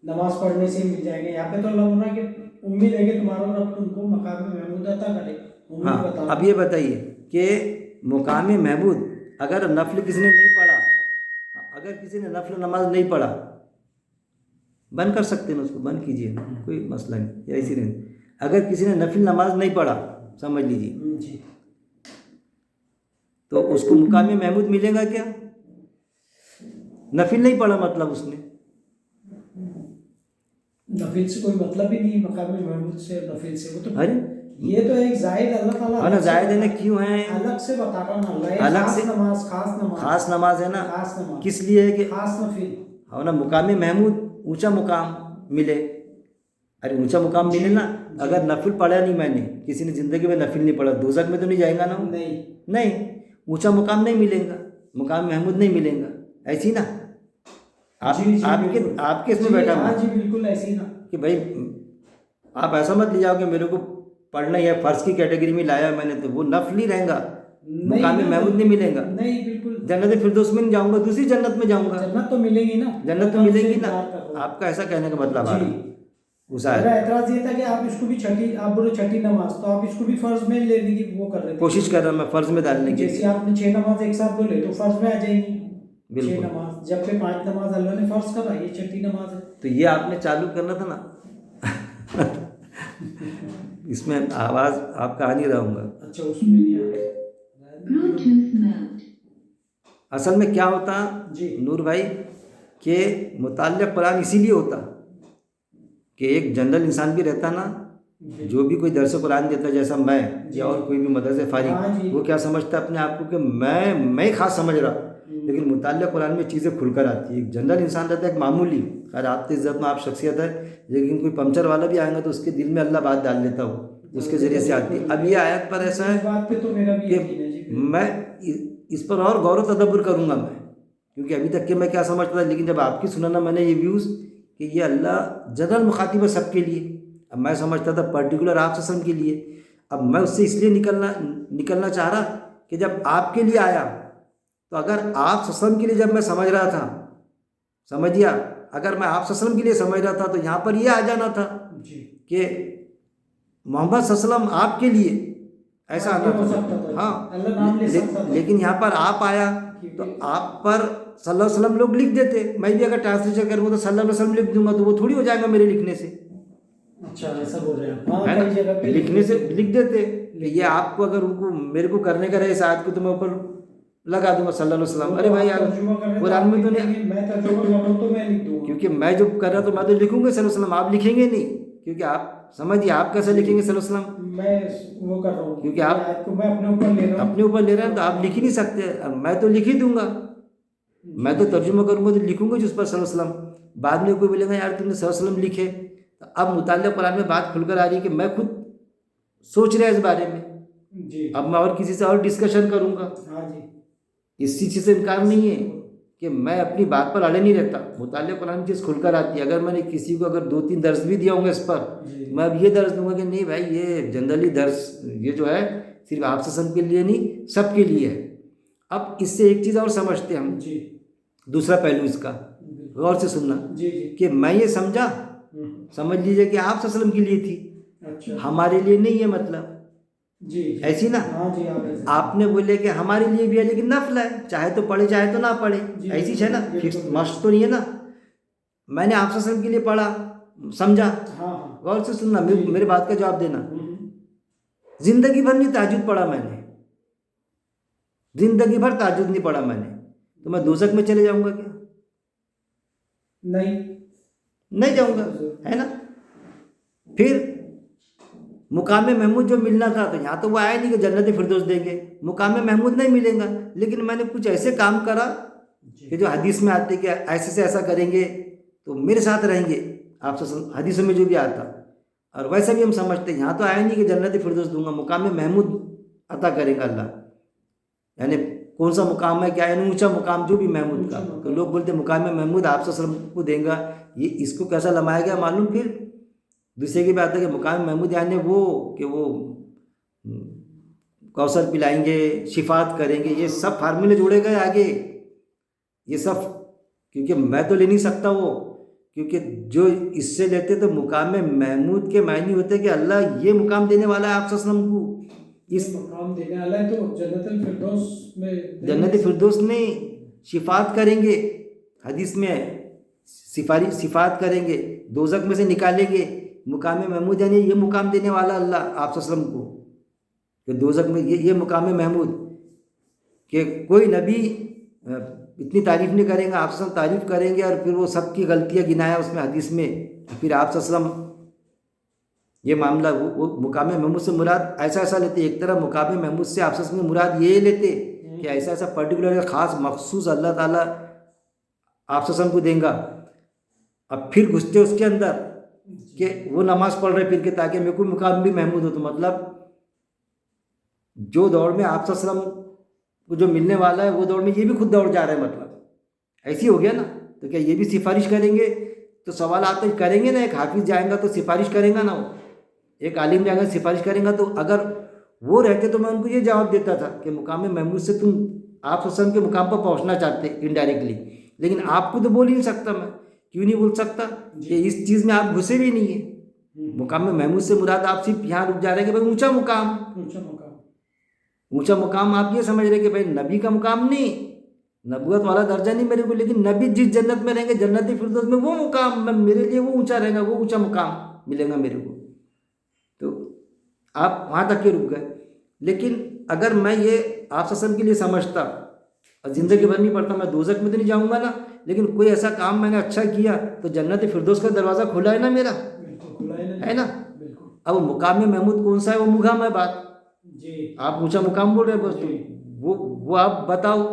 نماز پڑھنے سے مل جائیں گے، یہاں پہ تو اللہ بول رہا کہ امید ہے کہ تمہارا رب تم کو مقام محمود عطا کرے۔ ہاں، اب یہ بتائیے کہ مقام محمود اگر نفل کسی نے نہیں پڑھا، اگر کسی نے نفل نماز نہیں پڑھا، بند کر سکتے ہیں اس کو، بند کیجیے، کوئی مسئلہ نہیں، یا اسی نہیں، اگر کسی نے نفل نماز نہیں پڑھا، سمجھ لیجیے، تو اس کو مقام محمود ملے گا کیا؟ نفل نہیں پڑھا مطلب اس نے، نفل سے کوئی مطلب ہی نہیں، مقام محمود سے نفل سے، وہ تو یہ تو ایک زائد اللہ تعالیٰ ہے نا، زائد ہے نا، کیوں ہے؟ الگ سے بتا رہا ہوں، اللہ الگ سے خاص نماز خاص نماز ہے نا، خاص نماز کس لیے ہے کہ خاص نفل، اور نا مقام محمود اونچا مقام ملے. ارے اونچا مقام ملے نا, اگر نفل پڑھا نہیں میں نے, کسی نے زندگی میں نفل نہیں پڑھا, دوزخ میں تو نہیں جائے گا نا وہ, نہیں, اونچا مقام نہیں ملے گا, مقام محمود نہیں ملے گا. ایسی نا آپ کے اس میں بیٹھا ہوں. جی بالکل ایسی نا کہ بھائی آپ ایسا مت لے جاؤ کہ میرے کو پڑھنا ہی ہے, فرض کی کیٹیگری میں لایا میں نے, تو وہ نفل ہی رہے گا, مقام محمود نہیں ملے گا. نہیں بالکل, جنت فردوس میں نہیں جاؤں گا, دوسری جنت میں جاؤں گا. جنت تو ملے گی نا, جنت تو ملے گی نا. آپ کا ایسا کہنے کا مطلب آ رہا ہے. میرا اعتراض یہ تھا کہ آپ اس کو بھی آپ بولے چھٹی نماز, تو آپ اس کو بھی فرض میں لینے کی وہ کر رہے تھے, کوشش کر رہا ہوں میں فرض میں ڈالنے کی. جیسے آپ نے 6 نماز ایک ساتھ بولے تو فرض میں آ جائیں گی. 6 نماز جب کہ 5 نماز اللہ نے فرض کرا, یہ چھٹی نماز ہے. تو یہ آپ نے چالو کرنا تھا نا. اس میں آواز آپ کا آ نہیں رہا ہوں گا. اچھا اس میں نہیں آ رہا. اصل میں کیا ہوتا نور بھائی کہ مطالعہ قرآن اسی لیے ہوتا کہ ایک جنرل انسان بھی رہتا نا, جو بھی کوئی درس قرآن دیتا جیسا میں یا اور کوئی بھی مدرسے فارغ, وہ کیا سمجھتا ہے اپنے آپ کو کہ میں خاص سمجھ رہا, لیکن مطالعہ قرآن میں چیزیں کھل کر آتی ہے. ایک جنرل انسان رہتا ہے, ایک معمولی, خیر آپ کی عزت میں آپ شخصیت ہے, لیکن کوئی پنچر والا بھی آئے گا تو اس کے دل میں اللہ بات ڈال لیتا ہو, اس کے ذریعے سے آتی ہے. اب یہ آیت پر ایسا ہے کہ میں اس پر اور غور و تدبر کروں گا میں, کیونکہ ابھی تک کہ میں کیا سمجھتا تھا, لیکن جب آپ کی سننا میں نے یہ ویوز کہ یہ اللہ جنرل مخاطب ہے سب کے لیے, اب میں سمجھتا تھا پرٹیکولر آپ وسلم کے لیے. اب میں اس سے اس لیے نکلنا چاہ رہا کہ جب آپ کے لیے آیا تو اگر آپ وسلم کے لیے جب میں سمجھ رہا تھا, سمجھیا, اگر میں آپ وسلم کے لیے سمجھ رہا تھا تو یہاں پر یہ آ جانا تھا کہ محمد صلی اللہ علیہ وسلم آپ کے لیے ایسا آتا تھا. ہاں لیکن یہاں پر آپ آیا تو آپ پر صلی اللہ علیہ وسلم لوگ لکھ دیتے, میں بھی اگر ٹرانسلیشن کروں تو صلی اللہ علیہ وسلم لکھ دوں گا تو وہ تھوڑی ہو جائے گا میرے لکھنے سے. اچھا ایسا بول رہے ہیں, لکھنے سے لکھ دیتے کہ یہ آپ کو اگر ان کو میرے کو کرنے کا رہے اس آیت کو تو میں اوپر لگا دوں گا صلی اللہ علیہ وسلم. ارے بھائی یار قرآن میں تو نہیں, میں ترجمہ کر رہا ہوں تو میں لکھ دوں گا, کیونکہ میں جو کر رہا تو میں تو لکھوں گا صلی اللہ علیہ وسلم, آپ لکھیں گے نہیں, کیونکہ آپ سمجھیے آپ کیسے لکھیں گے صلی اللہ علیہ وسلم. میں وہ کر رہا ہوں کیونکہ آپ میں اپنے اوپر لے رہا ہوں تو آپ لکھ ہی نہیں سکتے. میں تو لکھ ہی دوں گا, میں تو ترجمہ کروں گا تو لکھوں گا جس پر صلی اللہ علیہ وسلم. بعد میں کوئی بولے گا یار تم نے صلی اللہ علیہ وسلم لکھے, تو اب مطالعہ قرآن میں بات کھل کر آ رہی ہے کہ میں خود سوچ رہا اس بارے میں. اب میں اور کسی سے اور ڈسکشن کروں گا. اس چیز سے انکار نہیں ہے کہ میں اپنی بات پر اڑے نہیں رہتا. مطالعہ قرآن چیز کھل کر آتی ہے. اگر میں نے کسی کو اگر 2-3 درس بھی دیا ہوں گا اس پر, میں اب یہ درس دوں گا کہ نہیں بھائی یہ جنرلی درس یہ جو ہے صرف آپ وسلم کے لیے نہیں سب کے لیے ہے. اب اس سے ایک چیز اور سمجھتے ہیں ہم, دوسرا پہلو اس کا غور سے سننا, کہ میں یہ سمجھا, سمجھ لیجئے کہ آپ وسلم کے لیے تھی, ہمارے لیے نہیں ہے, مطلب ایسی نا. آپ نے بولے کہ ہمارے لیے بھی ہے لیکن نفل ہے, چاہے تو پڑھے چاہے تو نہ پڑھے, ایسی ہے نا, فکس مشق تو نہیں ہے نا. میں نے آپ وسلم کے لیے پڑھا, سمجھا, غور سے سننا, میرے بات کا جواب دینا. زندگی بھر نہیں تہجد پڑھا میں نے, زندگی بھر تہجد نہیں پڑھا میں نے, تو میں دوزخ میں چلے جاؤں گا کیا؟ نہیں جاؤں گا, ہے نا. پھر مقام محمود جو ملنا تھا تو یہاں تو وہ آیا نہیں کہ جنت فردوس دیں گے, مقام محمود نہیں ملے گا, لیکن میں نے کچھ ایسے کام کرا کہ جو حدیث میں آتے کہ ایسے سے ایسا کریں گے تو میرے ساتھ رہیں گے آپ سے, حدیثوں میں جو بھی آتا. اور ویسا بھی ہم سمجھتے ہیں یہاں تو آیا نہیں کہ جنت فردوس دوں گا, مقام محمود عطا کرے گا اللہ. یعنی کون سا مقام ہے, کیا یعنی اونچا مقام جو بھی محمود کا, تو لوگ بولتے مقام محمود آپ صلی اللہ علیہ وسلم کو دیں گا. یہ اس کو کیسا لمایا گیا معلوم. پھر دوسرے کی بات ہے کہ مقام محمود یعنی وہ کہ وہ کوثر پلائیں گے, شفاعت کریں گے, یہ سب فارمولے جوڑے گئے آگے, یہ سب, کیونکہ میں تو لے نہیں سکتا وہ, کیونکہ جو اس سے لیتے تو مقام محمود کے معنی ہوتے کہ اللہ یہ مقام دینے والا ہے آپ صلی اللہ علیہ وسلم کو, اس مقام دینے والا ہے تو جنت الفردوس میں, جنت فردوس نہیں, شفاعت کریں گے, حدیث میں صفات کریں گے, دوزخ میں سے نکالیں گے. مقام محمود یعنی یہ مقام دینے والا اللہ آپ صلی اللہ علیہ وسلم کو, کہ دوزخ میں یہ مقام محمود, کہ کوئی نبی اتنی تعریف نہیں کریں گا, آپ صلی اللہ علیہ وسلم تعریف کریں گے اور پھر وہ سب کی غلطیاں گنایا اس میں حدیث میں, پھر آپ صلی اللہ علیہ وسلم یہ معاملہ وہ مقام محمود سے مراد ایسا لیتے. ایک طرح مقام محمود سے آپ صلی اللہ علیہ وسلم مراد یہ لیتے کہ ایسا پرٹیکولر خاص مخصوص اللہ تعالیٰ آپ صلی کو دیں گا. اب پھر گھستے اس کے اندر کہ وہ نماز پڑھ رہے پھر کے تاکہ میرے کو مقام بھی محمود ہو. تو مطلب جو دوڑ میں آپ صلی کو جو ملنے والا ہے وہ دوڑ میں یہ بھی خود دوڑ جا رہا ہے. مطلب ایسی ہو گیا نا. تو کیا یہ بھی سفارش کریں گے؟ تو سوال آتا ہے کریں گے نا. ایک حافظ جائیں گا تو سفارش کریں گا نا, وہ ایک عالم جائے گا سفارش کریں گا. تو اگر وہ رہتے تو میں ان کو یہ جواب دیتا تھا کہ مقام محمود سے تم آپ وسلم کے مقام پر پہنچنا چاہتے انڈائریکٹلی. لیکن آپ کو تو بول ہی نہیں سکتا میں. کیوں نہیں بول سکتا؟ کہ اس چیز میں آپ گھسے بھی نہیں ہیں. مقام محمود سے مراد آپ صرف یہاں رک جا رہے ہیں کہ بھائی اونچا مقام. اونچا مقام آپ یہ سمجھ رہے کہ بھائی نبی کا مقام نہیں, نبوت والا درجہ نہیں میرے کو, لیکن نبی جس جنت میں رہیں گے جنت فردوس میں وہ مقام میرے لیے وہ اونچا رہے گا, وہ اونچا مقام ملے گا میرے کو. تو آپ وہاں تک کے رک گئے. لیکن اگر میں یہ آپ کے لیے سمجھتا اور زندگی بھر نہیں پڑتا, میں دوزخ میں تو نہیں جاؤں گا نا, لیکن کوئی ایسا کام میں نے اچھا کیا تو جنت فردوس کا دروازہ کھلا ہے نا میرا, ہے نا. اب مقام محمود کون سا ہے وہ مقام ہے بات. آپ اونچا مقام بول رہے بس, وہ آپ بتاؤ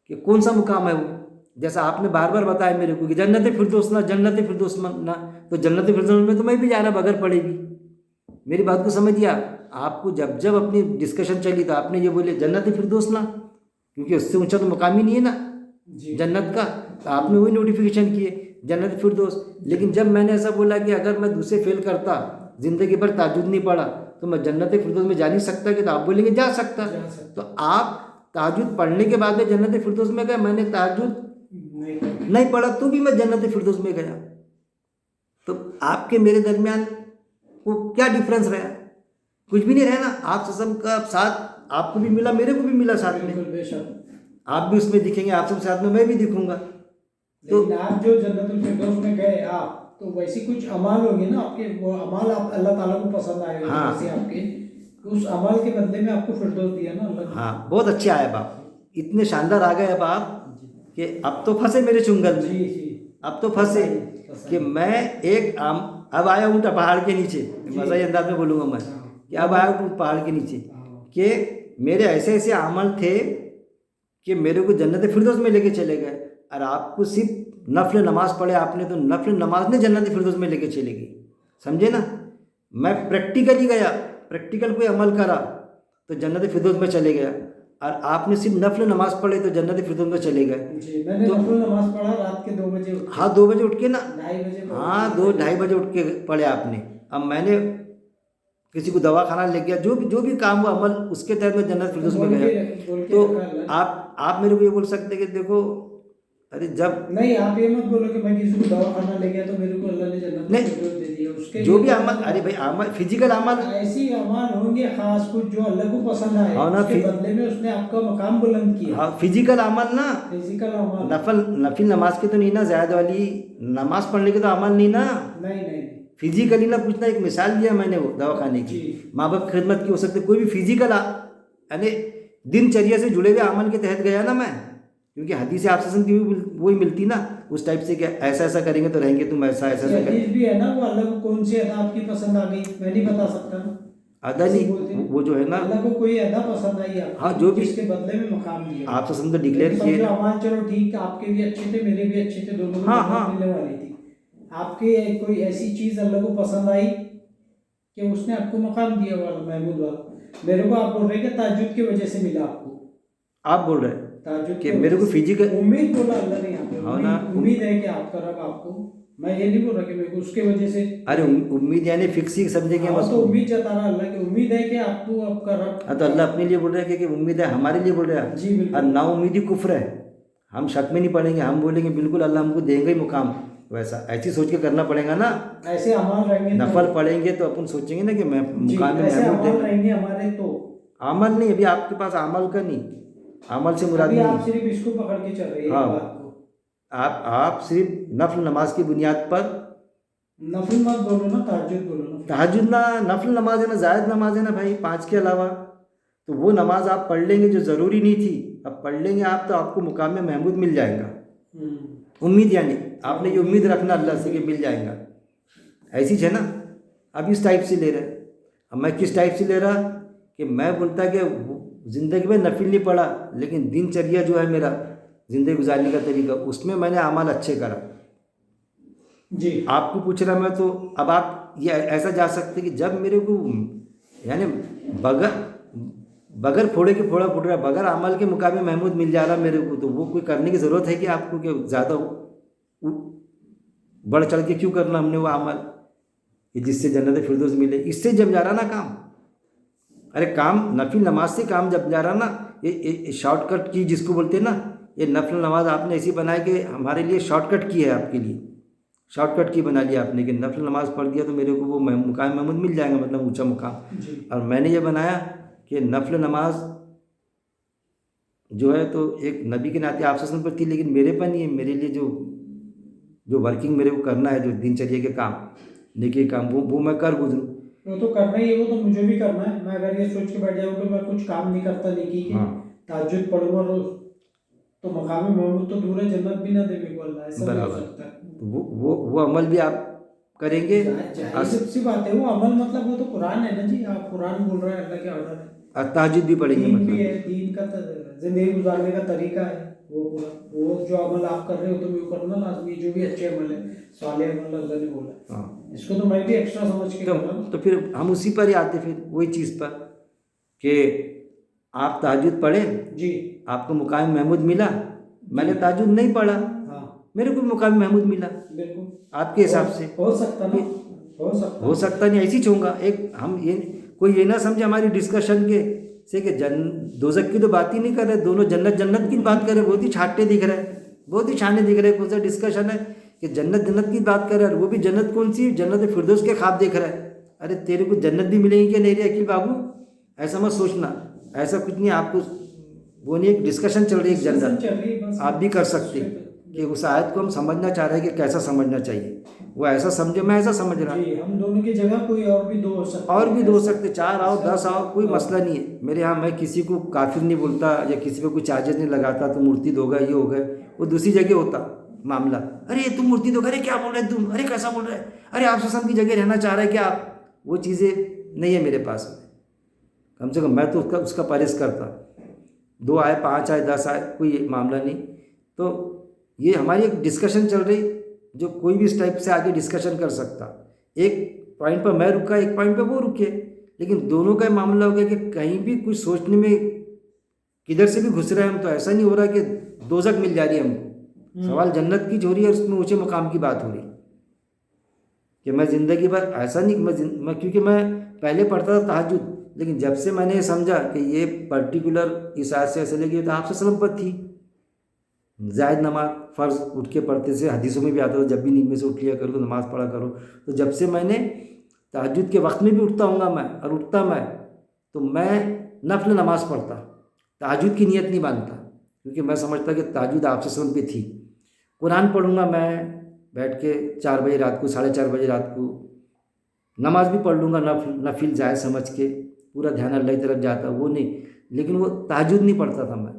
کہ کون سا مقام ہے وہ. جیسا آپ نے بار بار بتایا میرے کو کہ جنت فردوس نہ, جنت فردوس نہ, تو جنت فردوس میں تو میں بھی جا رہا بغیر پڑے بھی. میری بات کو سمجھ دیا آپ کو. جب اپنی ڈسکشن چلی تو آپ نے یہ بولے جنت فردوس نہ, کیونکہ اس سے اونچا تو مقام ہی نہیں ہے نا جنت کا. تو آپ نے وہی نوٹیفیکیشن کیے جنت فردوس. لیکن جب میں نے ایسا بولا کہ اگر میں دوسرے فیل کرتا, زندگی پر تہجد نہیں پڑھا, تو میں جنت فردوس میں جا نہیں سکتا, کہ تو آپ بولیں گے جا سکتا. تو آپ تہجد پڑھنے کے بعد میں جنت فردوس میں گئے, میں نے تہجد نہیں پڑھا تو بھی میں جنت فردوس میں گیا. تو آپ کے میرے درمیان وہ کیا ڈفرینس رہا؟ کچھ بھی نہیں رہا نا. آپ سسم کا ساتھ آپ کو بھی ملا, میرے کو بھی ملا ساتھ میں. آپ بھی اس میں دکھیں گے, آپ سب ساتھ میں بھی دکھوں گا. تو آپ جو جنت الفردوس میں گئے آپ, تو ویسی کچھ عمال ہوگی نا آپ کے, وہ عمال آپ اللہ تعالیٰ کو پسند آئے گا. جیسے آپ کے اس عمال کے بدلے میں آپ کو فردوس دیا نا اللہ نے. ہاں بہت اچھے آئے باپ, اتنے شاندار آ گئے اب آپ کہ اب تو پھنسے میرے چنگل میں. اب تو پھنسے کہ میں ایک اب آیا ہوں پہاڑ کے نیچے. مزاحی انداز میں بولوں گا میں کہ اب آیا ہوں پہاڑ کے نیچے, کہ میرے ایسے ایسے عمل تھے کہ میرے کو جنت فردوس میں لے کے چلے گئے. اور آپ کو صرف نفل نماز پڑھے آپ نے, تو نفل نماز نے جنت فردوس میں لے کے چلے گئی. سمجھے نا. میں پریکٹیکلی گیا, پریکٹیکل کوئی عمل کرا تو جنت فردوس میں چلے گیا. اور آپ نے صرف نفل نماز پڑھے تو جنت فردوس میں چلے گئے. میں نے نفل نماز پڑھا رات کے 2 بجے. ہاں 2 بجے اٹھ کے نا, 2:30 بجے. ہاں 2-2:30 بجے اٹھ کے پڑھے آپ نے. اب میں نے کسی کو دوا خانہ لے گیا, جو بھی کام ہوا عمل اس کے تحت میں جنت فردوس میں گیا. تو آپ میرے کو یہ بول سکتے کہ دیکھو, ارے جب نہیں آپ یہ مت بولو کہ میں کسی کو دوا خانہ لے گیا تو میرے کو اللہ نے جنت فردوس دے دیا. اس کے جو بھی عمل, ارے بھائی عمل فزیکل عمل, ایسی اعمال ہوں گے خاص کچھ جو اللہ کو پسند آئے, اس کے بدلے میں اس نے آپ کا مقام بلند کیا. ہاں فزیکل عمل نا, فزیکل عمل, نفل نماز کے تو نہیں نا, زائد والی نماز پڑھنے کے تو عمل نہیں نا. نہیں فزیکلی نہ کچھ نہ. ایک مثال دیا میں نے وہ دواخانے کی, ماں باپ کی خدمت کی ہو سکتے, کوئی بھی فزیکل یعنی دن چریا سے جڑے ہوئے عمل کے تحت گیا نا میں. کیونکہ حدیث آپ سے کی وہی ملتی نا اس ٹائپ سے, کہ ایسا ایسا کریں گے تو رہیں گے تم, ایسا ایسا کریں. حدیث بھی ہے نا, وہ اللہ کو کون سی ادا آپ کی پسند آ گئی میں نہیں بتا سکتا. ادا نہیں, وہ جو ہے نا اللہ کو کوئی ادا پسند آئی آپ, ہاں جو بھی اس کے بدلے میں مقام دیا آپ سے تو ڈکلیئر کیے. چلو ٹھیک, آپ کے بھی اچھے تھے میرے بھی اچھے تھے, دونوں کو ملنے والی تھی. آپ کے کوئی ایسی چیز اللہ کو پسند آئی کہ اس نے آپ کو مقام دیا والا محمود والا. میرے کو آپ بول رہے ہیں کہ تہجد کی وجہ سے ملا آپ کو. آپ بول رہے ہیں کہ میرے کو فزیکل امید بولا اللہ نے یہاں پہ, امید ہے کہ آپ کا رب آپ کو, میں یہ نہیں بول رہا کہ میرے کو اس کے وجہ سے. ارے امید یعنی فکس ہی سمجھے کہ تو امید جتا رہا اللہ کی امید ہے کہ آپ کو آپ کا رب. ہاں تو اللہ اپنے لیے بول رہا ہے کہ امید ہے, ہمارے لیے بول رہا ہے. جی بالکل. اور نا امیدی کفر ہے. ہم شک میں نہیں پڑیں گے, ہم بولیں گے بالکل اللہ ہم کو دیں گے مقام. ویسا ایسی سوچ کے کرنا پڑے گا نا. ایسے عمل رہیں گے, نفل پڑھیں گے تو اپن سوچیں گے نا کہ میں مقام میں محمود دیں گے. رہیں گے ہمارے تو عمل نہیں, ابھی آپ کے پاس عمل کا نہیں, عمل سے مراد نہیں. آپ صرف اس کو پکڑ کے چل رہے ہیں. ہاں آپ صرف نفل نماز کی بنیاد پر, نفل مت بولو نا, تہجد بولو. تہجد نہ نفل نماز ہے نا, زائد نماز ہے نا بھائی 5 کے علاوہ. تو وہ نماز آپ پڑھ لیں گے جو ضروری نہیں تھی, اب پڑھ لیں گے آپ تو آپ کو مقام میں محمود مل جائے گا. امید یعنی آپ نے یہ امید رکھنا اللہ سے کہ مل جائے گا. ایسی ہے نا. اب اس ٹائپ سے لے رہے. اب میں کس ٹائپ سے لے رہا کہ میں بولتا کہ زندگی میں نفل نہیں پڑھا, لیکن دن چریا جو ہے میرا زندگی گزارنے کا طریقہ، اس میں میں نے اعمال اچھے کرا. جی آپ کو پوچھ رہا میں، تو اب آپ یہ ایسا جا سکتے کہ جب میرے کو یعنی بغیر پھوڑے کے پھوڑا پھوٹ رہا، بغیر عمل کے مقابل محمود مل جا رہا میرے کو، تو وہ کوئی کرنے کی ضرورت ہے کہ آپ کو کہ زیادہ بڑھ چڑھ کے کیوں کرنا ہم نے وہ عمل کہ جس سے جنت فردوس ملے؟ اس سے جب جا رہا نا کام. ارے کام نفل نماز سے کام جب جا رہا نا، یہ شارٹ کٹ کی جس کو بولتے ہیں نا، یہ نفل نماز آپ نے ایسی بنائی کہ ہمارے لیے شارٹ کٹ کی ہے، آپ کے لیے شارٹ کٹ کی بنا لیا آپ نے کہ نفل نماز پڑھ دیا تو میرے کو وہ مقام محمود مل جائے گا، مطلب اونچا مقام. اور میں نے یہ بنایا کہ نفل نماز جو ہے تو ایک نبی کے ناطے آپ سے پر تھی، لیکن میرے پر نہیں ہے. میرے لیے جو ورکنگ میرے کو کرنا ہے، جو دن چریے کے کام، نیکی کام، وہ میں کر گزروں. وہ تو کرنا ہی ہے، وہ تو مجھے بھی کرنا ہے. میں اگر یہ سوچ کے بیٹھ جاؤں کہ میں کچھ کام نہیں کرتا نیکی کے، تہجد پڑھوں گا روز، تو مقام محمود تو دور ہے، جنت بھی نہ دے میرے کو اللہ. ایسا نہیں ہو سکتا ہے. وہ عمل بھی آپ کریں گے. سب سی بات ہے وہ عمل، مطلب وہ تو قرآن ہے نا جی. آپ قرآن بول رہے ہیں، اللہ کے آرڈر ہے. اور تہجد بھی پڑھیں گے، دین مطلب بھی ہے، دین کا زندگی گزارنے کا طریقہ ہے وہ پورا. وہ جو عمل آپ کر رہے ہو تو وہ کرنا لازمی، جو بھی اچھے عمل ہے، صالح عمل اللہ نے بولا. اس کو تو میں بھی ایکسٹرا سمجھ کے کر رہا ہوں. تو پھر ہم اسی پر ہی آتے، پھر وہی چیز پر کہ آپ تہجد پڑھیں جی، آپ کو مقام محمود ملا. میں نے تہجد نہیں پڑھا، میرے کو مقام محمود ملا. بالکل آپ کے حساب سے ہو سکتا نا، ہو سکتا نہیں. ایسی چاہوں گا ایک ہم کوئی یہ نہ سمجھے ہماری ڈسکشن کے سے کہ دوزخ کی تو بات ہی نہیں کر رہے، دونوں جنت کی بات کر رہے. بہت ہی چھاٹے دکھ رہے، بہت ہی چھانے دکھ رہے. کون سا ڈسکشن ہے کہ جنت کی بات کر رہے، اور وہ بھی جنت کون سی؟ جنت فردوس کے خواب دیکھ رہا ہے. ارے تیرے کو جنت بھی ملے گی کہ نہیں رہے عقیل بابو؟ ایسا مت سوچنا، ایسا کچھ نہیں. آپ کو وہ نہیں، ایک ڈسکشن چل رہی ہے جنرل، آپ بھی کر سکتے کہ اس آیت کو ہم سمجھنا چاہ رہے ہیں کہ کیسا سمجھنا چاہیے. وہ ایسا سمجھے، میں ایسا سمجھ رہا. ہم دونوں کی جگہ کوئی اور بھی دو ہو سکتے، اور بھی دو ہو سکتے، 4 آؤ 10 آؤ، کوئی مسئلہ نہیں ہے میرے یہاں. میں کسی کو کافر نہیں بولتا یا کسی پہ کوئی چارجز نہیں لگاتا تو مرتد ہو گئے یہ ہو گئے. وہ دوسری جگہ ہوتا معاملہ. ارے تم مرتد ہو گئے، ارے کیا بول رہے تم، ارے کیسا بول رہے، ارے آپ سسم کی جگہ رہنا چاہ رہے ہیں کیا آپ؟ وہ چیزیں نہیں ہے میرے پاس. کم سے کم میں تو اس کا پرہیز کرتا. 2 آئے 5 آئے 10 آئے کوئی معاملہ نہیں. تو یہ ہماری ایک ڈسکشن چل رہی جو کوئی بھی اس ٹائپ سے آگے ڈسکشن کر سکتا. ایک پوائنٹ پر میں رکا، ایک پوائنٹ پہ وہ رکے، لیکن دونوں کا معاملہ ہو گیا کہ کہیں بھی کچھ سوچنے میں کدھر سے بھی گھس رہے ہیں ہم. تو ایسا نہیں ہو رہا کہ دوزخ مل جا رہی ہے ہم کو. سوال جنت کی جو ہو رہی ہے، اس میں اونچے مقام کی بات ہو رہی کہ میں زندگی بھر ایسا نہیں میں کیونکہ میں پہلے پڑھتا تھا تہجد، لیکن جب سے میں نے سمجھا کہ یہ پرٹیکولر اس آیت سے ایسے لگی تو آپ سے سلم پر تھی. زائد نماز فرض اٹھ کے پڑھتے سے حدیثوں میں بھی آتا تھا، جب بھی نیند میں سے اٹھ لیا کرو تو نماز پڑھا کرو. تو جب سے میں نے تہجد کے وقت میں بھی اٹھتا ہوں گا میں، اور اٹھتا میں تو میں نفل نماز پڑھتا، تہجد کی نیت نہیں باندھتا، کیونکہ میں سمجھتا کہ تہجد آپ سے سلم پہ تھی. قرآن پڑھوں گا میں بیٹھ کے 4 بجے رات کو، 4:30 بجے رات کو. نماز بھی پڑھ لوں گا نفل جائز سمجھ کے، پورا دھیان اللہ کی طرف جاتا، وہ نہیں. لیکن وہ تہجد نہیں پڑھتا تھا میں،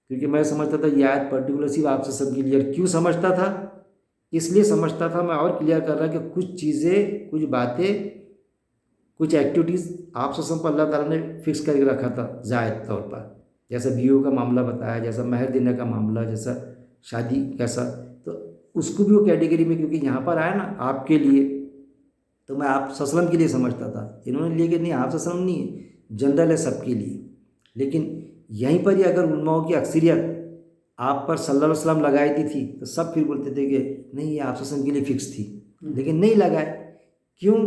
کیونکہ میں سمجھتا تھا یہ آیت پرٹیکولر صرف آپ سے سب کے لیے. کیوں سمجھتا تھا؟ اس لیے سمجھتا تھا، میں اور کلیئر کر رہا کہ کچھ چیزیں، کچھ باتیں، کچھ ایکٹیویٹیز آپ سے سب پر اللہ تعالیٰ نے فکس کر کے رکھا تھا زائد طور پر. جیسا بیویوں کا معاملہ بتایا، جیسا مہر دینے کا معاملہ، جیسا شادی کیسا، تو اس کو بھی وہ کیٹیگری میں، کیونکہ یہاں پر آیا نا آپ کے لیے، تو میں آپ وسلم کے لیے سمجھتا تھا. انہوں نے لیا کہ نہیں، آپ وسلم نہیں ہے، جنرل ہے سب کے لیے. لیکن یہیں پر ہی اگر علماء کی اکثریت آپ پر صلی اللہ علیہ وسلم لگائی تھی تو سب پھر بولتے تھے کہ نہیں یہ آپ وسلم کے لیے فکس تھی، لیکن نہیں لگائے. کیوں؟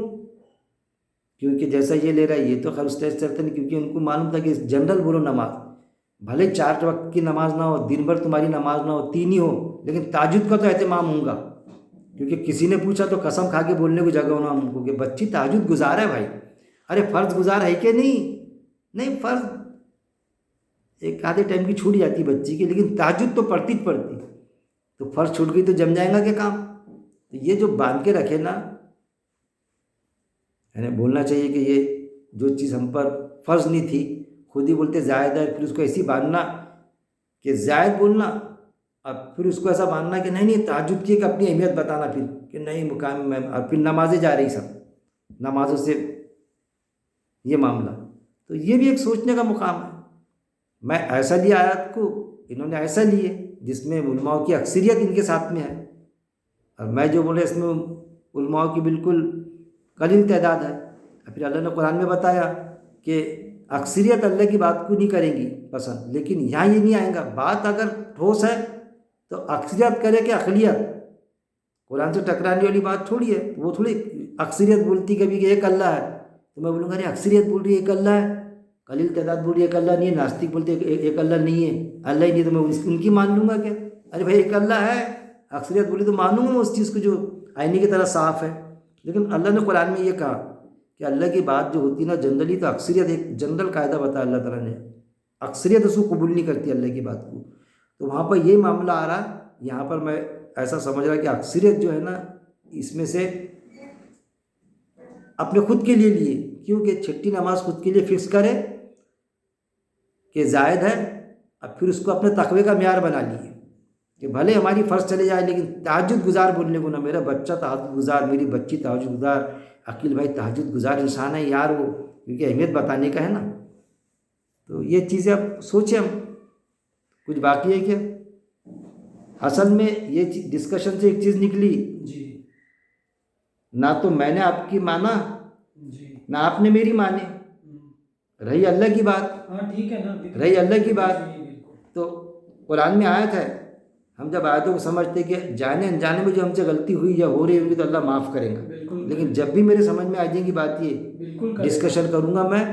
کیونکہ جیسا یہ لے رہا ہے یہ تو خیر اس ٹیسٹ چلتا نہیں، کیونکہ ان کو معلوم تھا کہ جنرل بولو نماز، بھلے 4 وقت کی نماز نہ ہو، دن بھر تمہاری نماز نہ ہو، 3 ہی ہو، لیکن تہجد کا تو اہتمام ہوں گا. کیونکہ کسی نے پوچھا تو قسم کھا کے بولنے کو جگہ ہونا ہم کو کہ بچی تہجد گزار ہے بھائی. ارے فرض گزار ہے کہ نہیں فرض ایک آدھے ٹائم کی چھوٹ جاتی بچی کی، لیکن تہجد تو پڑھتی تو فرض چھوٹ گئی تو جم جائے گا کیا کام؟ تو یہ جو باندھ کے رکھے نا، یعنی بولنا چاہیے کہ یہ جو چیز ہم پر فرض نہیں تھی، خود ہی بولتے زائد ہے، پھر اس کو ایسی باندھنا کہ زائد بولنا، اب پھر اس کو ایسا باندھنا کہ نہیں تہجد کی ایک اپنی اہمیت بتانا، پھر کہ نہیں مقام میں، اور پھر نمازیں جا رہی سب نمازوں سے یہ معاملہ. تو یہ بھی ایک سوچنے کا مقام ہے. میں ایسا لیا آیات کو، انہوں نے ایسا لیے. جس میں علماء کی اکثریت ان کے ساتھ میں ہے، اور میں جو بولے اس میں علماء کی بالکل قلیل تعداد ہے۔ پھر اللہ نے قرآن میں بتایا کہ اکثریت اللہ کی بات کو نہیں کریں گی پسند، لیکن یہاں یہ نہیں آئے گا، بات اگر ٹھوس ہے تو اکثریت کرے کہ اقلیت، قرآن سے ٹکرانے والی بات تھوڑی ہے۔ وہ تھوڑی اکثریت بولتی کبھی کہ ایک اللہ ہے، تو میں بولوں گا ارے اکثریت بول رہی ہے ایک اللہ ہے، قلیل تعداد بول رہی ہے ایک اللہ نہیں ہے، ناستک بولتے ایک اللہ نہیں ہے، اللہ ہی نہیں، تو میں ان کی مان لوں گا کیا؟ ارے بھائی ایک اللہ ہے، اکثریت بولی تو مانوں گا اس چیز کو جو آئینے کی طرح صاف ہے۔ لیکن اللہ نے قرآن میں یہ کہا کہ اللہ کی بات جو ہوتی ہے نا جنرلی، تو اکثریت ایک جنرل قاعدہ بتایا اللہ تعالیٰ نے، اکثریت اس کو قبول نہیں کرتی اللہ کی بات کو، تو وہاں پر یہ معاملہ آ رہا ہے۔ یہاں پر میں ایسا سمجھ رہا کہ اکثریت جو ہے نا اس میں سے اپنے خود کے لیے لیے، کیونکہ چھٹی نماز خود کے لیے فکس کرے کہ زائد ہے، اب پھر اس کو اپنے تقوی کا معیار بنا لیے کہ بھلے ہماری فرض چلے جائے لیکن تہجد گزار بولنے کو نہ، میرا بچہ تہجد گزار، میری بچی تہجد گزار، عقیل بھائی تہجد گزار انسان ہے یار وہ، کیونکہ اہمیت بتانے کا ہے نا۔ تو یہ چیزیں اب سوچیں، ہم کچھ باقی ہے کیا؟ اصل میں یہ ڈسکشن سے ایک چیز نکلی، جی نہ تو میں نے آپ کی مانا جی نہ آپ نے میری مانی، رہی اللہ کی بات، ہاں ٹھیک ہے نا، رہی اللہ کی بات۔ جی بالکل۔ تو قرآن میں آیت ہے، ہم جب آیتوں کو سمجھتے کہ جانے انجانے میں جو ہم سے غلطی ہوئی یا ہو رہی ہوگی تو اللہ معاف کرے گا، لیکن جب بھی میرے سمجھ میں آ جائیں گی بات، یہ بالکل ڈسکشن کروں گا میں،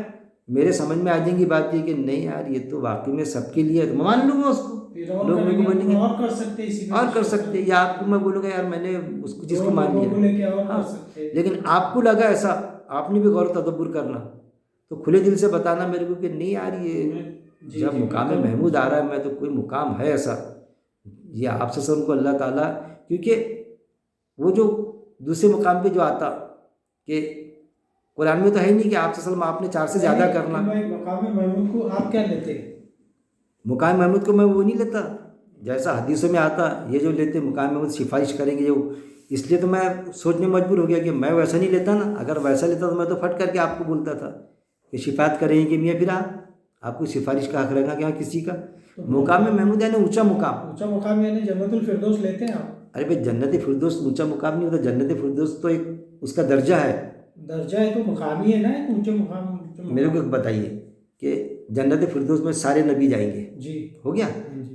میرے سمجھ میں آ جائیں گی بات یہ کہ نہیں یار یہ تو واقعی میں سب کے لیے ہے، تو میں مان لوں گا اس کو، لوگ میرے کو بولیں گے اور کر سکتے اور کر سکتے، یا آپ کو میں بولوں گا یار میں نے اس کو چیز کو مان لیا، ہاں، لیکن آپ کو لگا ایسا، آپ نے بھی غور و تدبر کرنا، تو کھلے دل سے بتانا میرے کو کہ نہیں یار یہ جب مقام محمود آ رہا ہے میں تو کوئی مقام ہے ایسا، یہ آپ سے سب کو اللہ تعالیٰ، کیونکہ وہ جو دوسرے مقام پہ جو آتا کہ قرآن میں تو ہے نہیں کہ آپ سے آپ نے 4 سے زیادہ کرنا، مقام محمود کو آپ کیا لیتے؟ مقام محمود کو میں وہ نہیں لیتا جیسا حدیثوں میں آتا، یہ جو لیتے مقام محمود سفارش کریں گے جو، اس لیے تو میں سوچنے مجبور ہو گیا کہ میں ویسا نہیں لیتا نا، اگر ویسا لیتا تو میں تو پھٹ کر کے آپ کو بولتا تھا کہ شفاعت کریں گے کہ میاں پھر آپ کو سفارش کا حق رہے گا کہ ہاں کسی کا، مقام محمود یعنی اونچا مقام، اونچا مقام یعنی جنت الفردوس لیتے ہیں آپ؟ ارے بھائی جنت فردوس اونچا مقام نہیں ہوتا، جنت فردوس تو ایک اس کا درجہ ہے، درجہ ہے تو مقام ہی ہے نا، ایک اونچے مقام۔ میرے کو بتائیے کہ جنت فردوس میں سارے نبی جائیں گے، جی ہو گیا،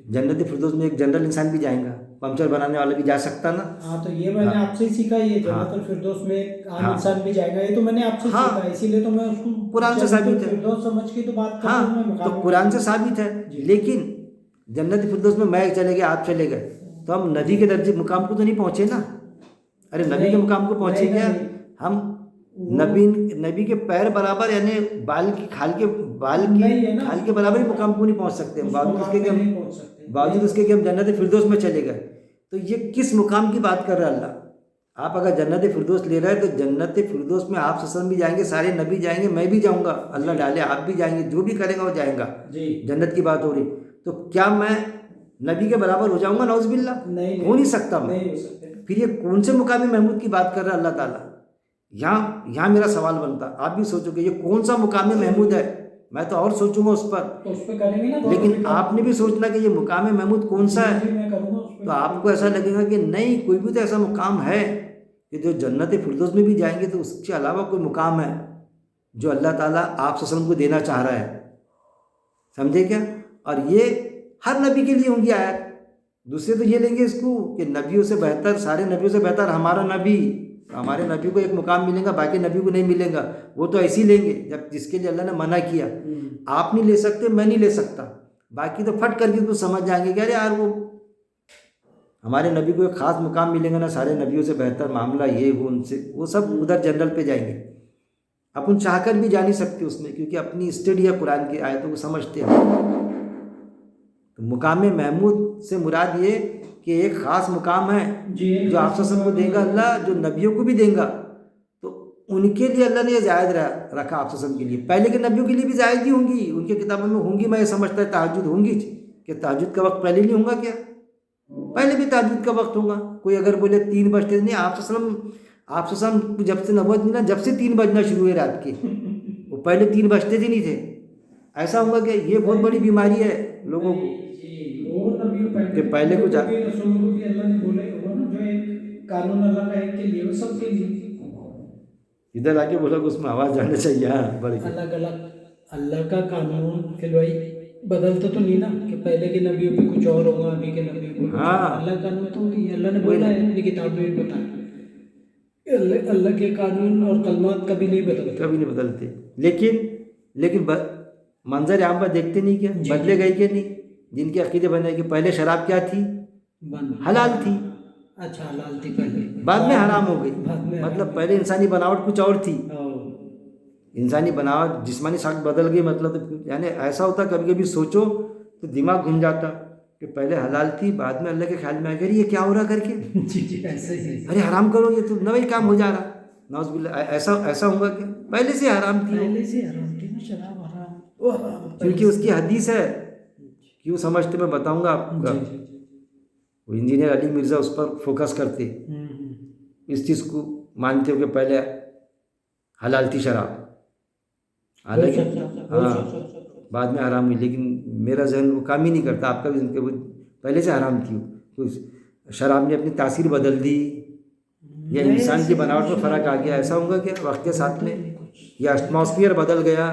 جنت فردوس میں ایک جنرل انسان بھی جائیں گا، پنچر بنانے والا بھی جا سکتا نا، ہاں تو یہ میں نے آپ سے ہی سیکھا، یہ جنت الفردوس میں ایک عام انسان بھی جائے گا، یہ تو میں نے آپ سے سیکھا، اسی لیے تو میں اس کو قرآن سے ثابت ہے، فردوس سمجھ کے تو بات کر رہا ہاں ہوں، تو قرآن سے ثابت ہے، لیکن جنت فردوس میں چلے گئے آپ چلے گئے تو ہم نبی کے درجے مقام کو تو نہیں پہنچے نا، ارے نبی کے مقام کو پہنچے گیا، ہم نبی کے پیر برابر یعنی بال کی کھال کے برابر ہی مقام کو نہیں پہنچ سکتے، باوجود اس کے کہ ہم جنت فردوس میں چلے گئے، تو یہ کس مقام کی بات کر رہا ہے اللہ؟ آپ اگر جنت فردوس لے رہے ہیں تو جنت فردوس میں آپ سسن بھی جائیں گے، سارے نبی جائیں گے، میں بھی جاؤں گا، اللہ ڈالے آپ بھی جائیں گے، جو بھی کرے گا وہ جائیں گا، جنت کی بات ہو رہی، تو کیا میں نبی کے برابر ہو جاؤں گا؟ نعوذ باللہ، ہو نہیں سکتا میں، پھر یہ کون سے مقام محمود کی بات کر رہا ہے اللہ تعالیٰ؟ یہاں میرا سوال بنتا، آپ بھی سوچو کہ یہ کون سا مقام محمود ہے، میں تو اور سوچوں گا اس پر، لیکن آپ نے بھی سوچنا کہ یہ مقام محمود کون سا ہے، تو آپ کو ایسا لگے گا کہ نہیں کوئی بھی تو ایسا مقام ہے کہ جو جنت فردوس میں بھی جائیں گے تو اس کے علاوہ کوئی مقام ہے جو اللہ تعالیٰ آپ صلی اللہ علیہ وسلم کو دینا چاہ رہا ہے، سمجھے کیا؟ اور یہ ہر نبی کے لیے ہوں گی آیت، دوسرے تو یہ لیں گے اس کو کہ نبیوں سے بہتر، سارے نبیوں سے بہتر ہمارا نبی، ہمارے نبی کو ایک مقام ملے گا باقی نبی کو نہیں ملے گا، وہ تو ایسے ہی لیں گے جب جس کے لیے اللہ نے منع کیا، آپ نہیں لے سکتے، میں نہیں لے سکتا، باقی تو پھٹ کر کے تو سمجھ جائیں گے کہ ارے یار وہ ہمارے نبی کو ایک خاص مقام ملے گا نا، سارے نبیوں سے بہتر معاملہ یہ وہ، ان سے وہ سب ادھر جنرل پہ جائیں گے، اپن چاہ کر بھی جا نہیں سکتے اس میں، کیونکہ اپنی اسٹڈی ہے قرآن کی آیتوں کو سمجھتے ہیں، تو مقام محمود سے مراد یہ کہ ایک خاص مقام ہے جو آپ سب کو دے گا اللہ، جو نبیوں کو بھی دے گا، تو ان کے لیے اللہ نے یہ زائد رکھا آپ سب کے لیے، پہلے کے نبیوں کے لیے بھی زائد ہی ہوں گی، ان کے کتابوں میں ہوں گی، میں یہ سمجھتا ہے تہجد ہوں گی، کہ تہجد کا وقت پہلے نہیں ہوں گا کیا؟ پہلے بھی تہجد کا وقت ہوگا، کوئی اگر بولے 3 بجتے نہیں، آپ وسلم جب سے نبوت ملا جب سے 3 بجنا شروع ہوئے رات کے، وہ پہلے 3 بجتے تھے نہیں تھے، ایسا ہوگا کہ یہ بہت بڑی بیماری ہے لوگوں کو، اور نبیوں کہ پہلے کچھ رسولوں کو بھی اللہ نے بولا ہی ہوگا نا، جو ایک قانون اللہ کا ایک کے لیے وہ سب کے لیے. ادھر آ کے بولا کہ اس میں آواز جانا چاہیے. ہاں بڑی الگ الگ اللہ کا قانون پھر بھائی بدلتا تو نہیں نا کہ پہلے کے نبیوں پہ کچھ اور ہوگا ابھی کے نبیوں پہ کچھ اور. ہاں. اللہ کا قانون تو وہی ہے. اللہ نے بولا ہے اپنی کتاب میں بھی بتایا اللہ کے قانون اور کلمات کبھی نہیں بدلتے. کبھی نہیں بدلتے. لیکن منظر عام پر دیکھتے نہیں کیا بدلے گئے کہ نہیں. جن کے عقیدے بنے کہ پہلے شراب کیا تھی؟ حلال تھی. اچھا حلال تھی پہلے، بعد میں حرام ہو گئی. بعد میں مطلب پہلے انسانی بناوٹ کچھ اور تھی. انسانی بناوٹ جسمانی ساخت بدل گئی. مطلب یعنی ایسا ہوتا کبھی کبھی سوچو تو دماغ گھوم جاتا کہ پہلے حلال تھی بعد میں اللہ کے خیال میں آ گئی یہ کیا ہو رہا کر کے. جی ایسا ہی. ارے حرام کرو یہ تو نوئی کام ہو جا رہا. نعوذ باللہ. ایسا ہوگا کہ پہلے سے حرام تھی. پہلے سے حرام تھی نا شراب حرام. کیونکہ اس کی حدیث ہے. کیوں سمجھتے میں بتاؤں گا آپ کا. وہ انجینئر علی مرزا اس پر فوکس کرتے اس چیز کو مانتے ہو کہ پہلے حلال تھی شراب حالانکہ ہاں بعد میں حرام ہوئی. لیکن میرا ذہن وہ کام ہی نہیں کرتا. آپ کا بھی وہ پہلے سے حرام تھی. شراب نے اپنی تاثیر بدل دی یا انسان کی بناوٹ میں فرق آ گیا. ایسا ہوگا کہ وقت کے ساتھ میں یا ایٹماسفیئر بدل گیا.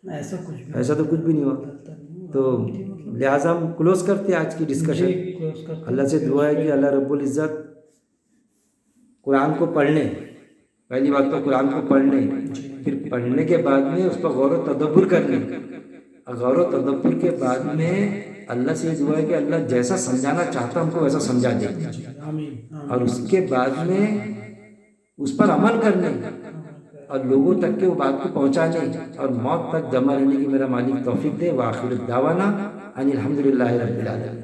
ایسا تو کچھ بھی نہیں ہوا. تو لہٰذا ہم کلوز کرتے ہیں آج کی ڈسکشن. اللہ سے دعا ہے کہ اللہ رب العزت قرآن کو پڑھ لیں. پہلی بات تو قرآن کو پڑھ لیں. پھر پڑھنے کے بعد میں اس پر غور و تدبر کر لیں. غور و تدبر کے بعد میں اللہ سے یہ دعا ہے کہ اللہ جیسا سمجھانا چاہتا ہم کو ویسا سمجھا دے. اور اس کے بعد میں اس پر عمل کرنے اور لوگوں تک کے وہ بات کو پہنچانے اور موت تک جمع رہنے کی میرا مالک توفیق دے. وآخر دعوانا ان الحمدللہ رب العالمین.